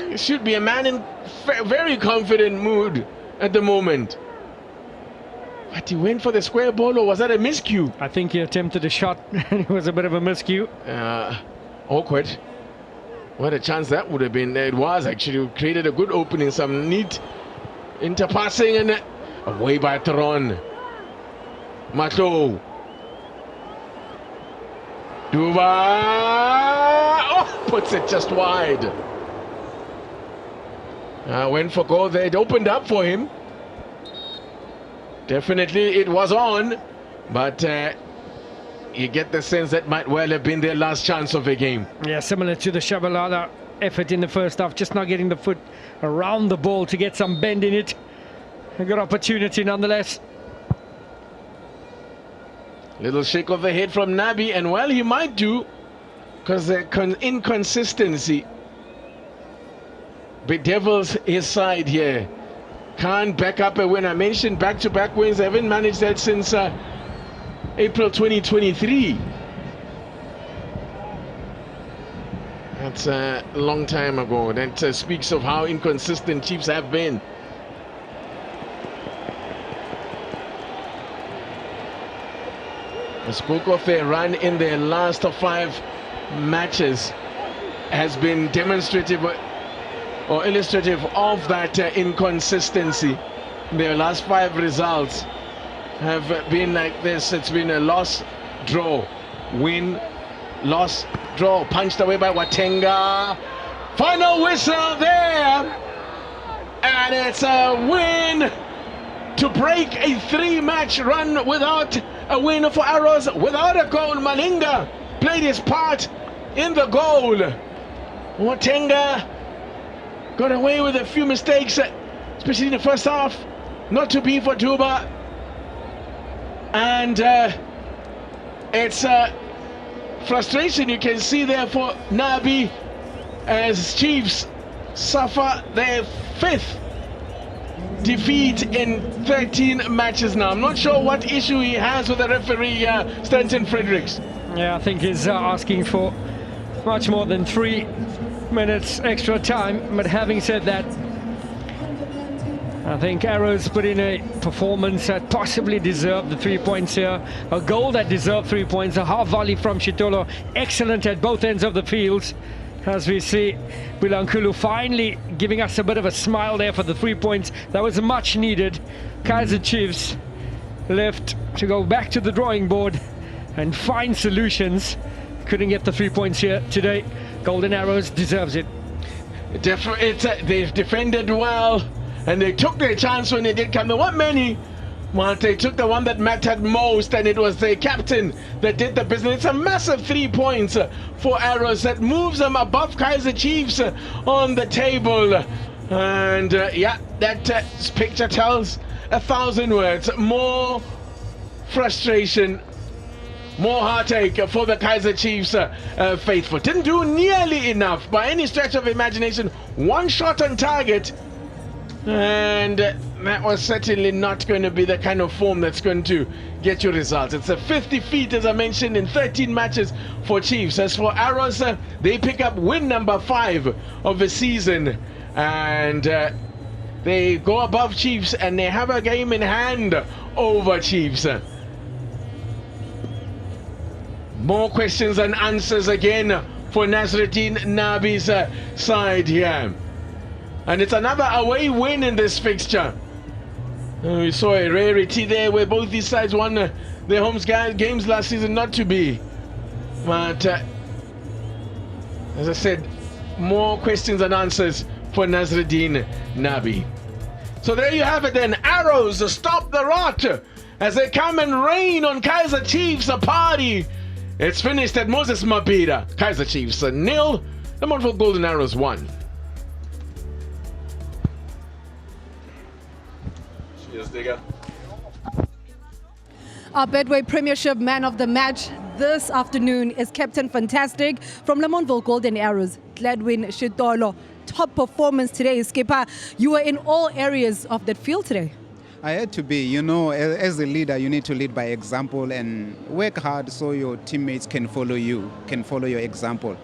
He should be a man in very confident mood at the moment. But he went for the square ball, or was that a miscue? I think he attempted a shot and it was a bit of a miscue. Awkward. What a chance that would have been. It was actually created a good opening, some neat interpassing, and away by Theron. Mato. Duba puts it just wide. Went for goal there. It opened up for him. Definitely it was on, but you get the sense that might well have been their last chance of the game. Yeah, similar to the Shabalala effort in the first half, just not getting the foot around the ball to get some bend in it. A good opportunity nonetheless. Little shake of the head from Nabi, and well, he might do, because the inconsistency bedevils his side here. Can't back up a win. I mentioned back-to-back wins. They haven't managed that since April 2023. That's a long time ago. That speaks of how inconsistent Chiefs have been. I spoke of their run in their last 5 matches has been demonstrative or illustrative of that inconsistency. Their last 5 results have been like this. It's been a loss, draw, win, loss, draw. Punched away by Watenga. Final whistle there, and it's a win to break a 3-match run without a win for Arrows, without a goal. Malinga played his part in the goal. Watenga got away with a few mistakes, especially in the first half. Not to be for Duba. And it's frustration you can see there for Nabi as Chiefs suffer their 5th defeat in 13 matches now. I'm not sure what issue he has with the referee, Stanton Fredericks. Yeah, I think he's asking for much more than 3 minutes extra time. But having said that, I think Arrows put in a performance that possibly deserved the 3 points here. A goal that deserved 3 points. A half volley from Chitolo. Excellent at both ends of the field. As we see Bilankulu finally giving us a bit of a smile there for the 3 points. That was much needed. Kaizer Chiefs left to go back to the drawing board and find solutions. Couldn't get the 3 points here today. Golden Arrows deserves it. They've defended well, and they took their chance when they did come. There weren't many, but they took the one that mattered most, and it was the captain that did the business. It's a massive 3 points for Arrows that moves them above Kaizer Chiefs on the table. And yeah, that picture tells 1,000 words. More frustration, more heartache for the Kaizer Chiefs faithful. Didn't do nearly enough by any stretch of imagination. One shot on target, and that was certainly not going to be the kind of form that's going to get you results. It's a 5th defeat, as I mentioned, in 13 matches for Chiefs. As for Arrows, they pick up win number 5 of the season, and they go above Chiefs, and they have a game in hand over Chiefs. More questions and answers again for Nasruddin Nabi's side here. And it's another away win in this fixture. We saw a rarity there where both these sides won their home games last season, not to be. But as I said, more questions and answers for Nasruddin Nabi. So there you have it then. Arrows stop the rot as they come and rain on Kaizer Chiefs, a party. It's finished at Moses Mabhida. Kaizer Chiefs 0, Lamontville Golden Arrows 1. Cheers, Digger. Our Betway Premiership Man of the Match this afternoon is Captain Fantastic from Lamontville Golden Arrows, Gladwin Chitolo. Top performance today, Skipper. You were in all areas of that field today. I had to be, you know, as a leader, you need to lead by example and work hard so your teammates can follow you, can follow your example.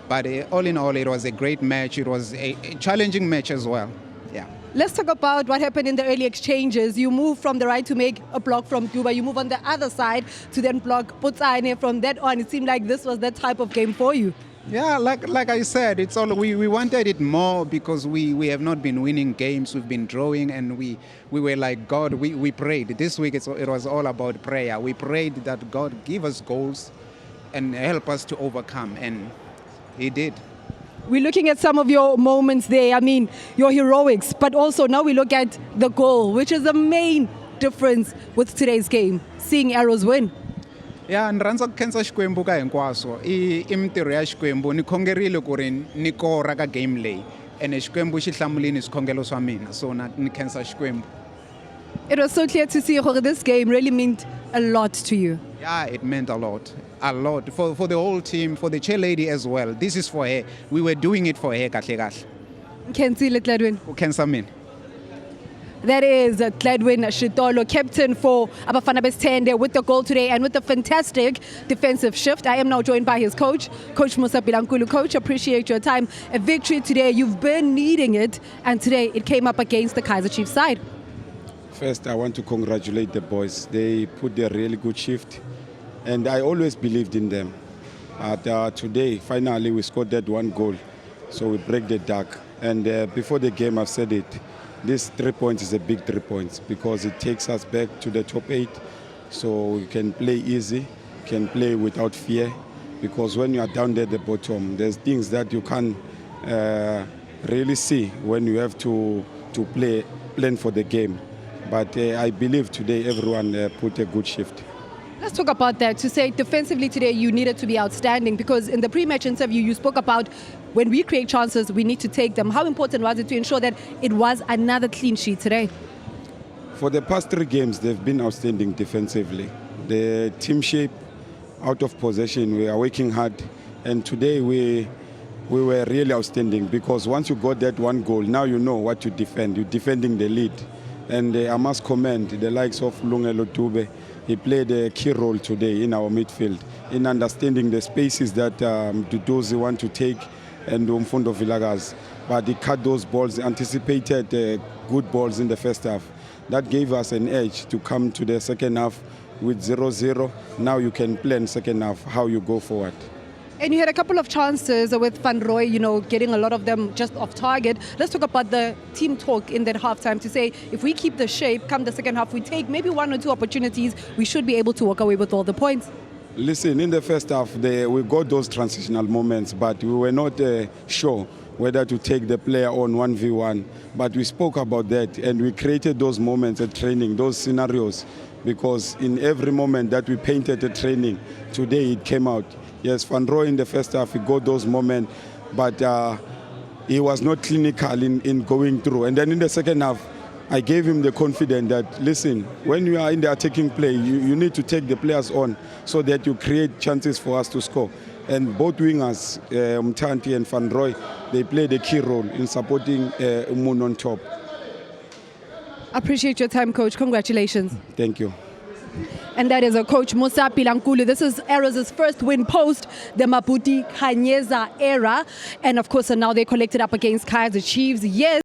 But all in all, it was a great match. It was a challenging match as well. Yeah. Let's talk about what happened in the early exchanges. You move from the right to make a block from Duba. You move on the other side to then block Putsane. From that on, it seemed like this was that type of game for you. Yeah, like I said, it's all we wanted it more because we have not been winning games. We've been drawing, and we were like, God, we prayed. This week it was all about prayer. We prayed that God give us goals and help us to overcome, and He did. We're looking at some of your moments there. I mean, your heroics, but also now we look at the goal, which is the main difference with today's game, seeing Arrows win. Yeah, ni rhandza ku khensa Xikwembu ka hinkwaswo. I mintirho ya Xikwembu ni khongerile ku ri ni kora ka game leyi. Ene Xikwembu xi hlamulini swikhongelo swa mina. So ni khensa Xikwembu. It was so clear to see how this game really meant a lot to you. Yeah, it meant a lot for the whole team, for the chairlady as well. This is for her. We were doing it for her, kahle kahle. Khensile Gladwin. Ku khensa mina. That is Gladwin Chitolo, captain for Abafana Bestende, with the goal today and with the fantastic defensive shift. I am now joined by his coach, Coach Musa Bilankulu. Coach, appreciate your time. A victory today. You've been needing it, and today it came up against the Kaizer Chiefs side. First, I want to congratulate the boys. They put a really good shift, and I always believed in them. But today, finally, we scored that one goal, so we break the dark. And before the game, I've said it, this 3 points is a big 3 points because it takes us back to the top 8, so we can play easy, can play without fear, because when you are down there at the bottom, there's things that you can't really see when you have to plan for the game. But I believe today everyone put a good shift. Let's talk about that. To say defensively today you needed to be outstanding, because in the pre-match interview you spoke about when we create chances we need to take them. How important was it to ensure that it was another clean sheet today? For the past 3 games they've been outstanding defensively. The team shape, out of possession, we are working hard, and today we were really outstanding because once you got that one goal, now you know what to defend. You're defending the lead. And I must commend the likes of Lungelo Dube. He played a key role today in our midfield in understanding the spaces that Duduzi want to take and Umfundo Vilakazi. But he cut those balls, anticipated good balls in the first half. That gave us an edge to come to the second half with 0-0. Now you can plan second half, how you go forward. And you had a couple of chances with Van Roy, getting a lot of them just off target. Let's talk about the team talk in that halftime to say, if we keep the shape, come the second half, we take maybe 1 or 2 opportunities, we should be able to walk away with all the points. Listen, in the first half, we got those transitional moments, but we were not sure whether to take the player on 1v1. But we spoke about that, and we created those moments at training, those scenarios, because in every moment that we painted at training, today it came out. Yes, Van Roy in the first half, he got those moments, but he was not clinical in going through. And then in the second half, I gave him the confidence that, listen, when you are in the attacking play, you need to take the players on so that you create chances for us to score. And both wingers, Mtanti and Van Roy, they played a key role in supporting Umun on top. Appreciate your time, Coach. Congratulations. Thank you. And that is a Coach Musa Pilankulu. This is Arrows' first win post the Maputi Kaizer era. And of course, now they collected up against Kaizer Chiefs. Yes.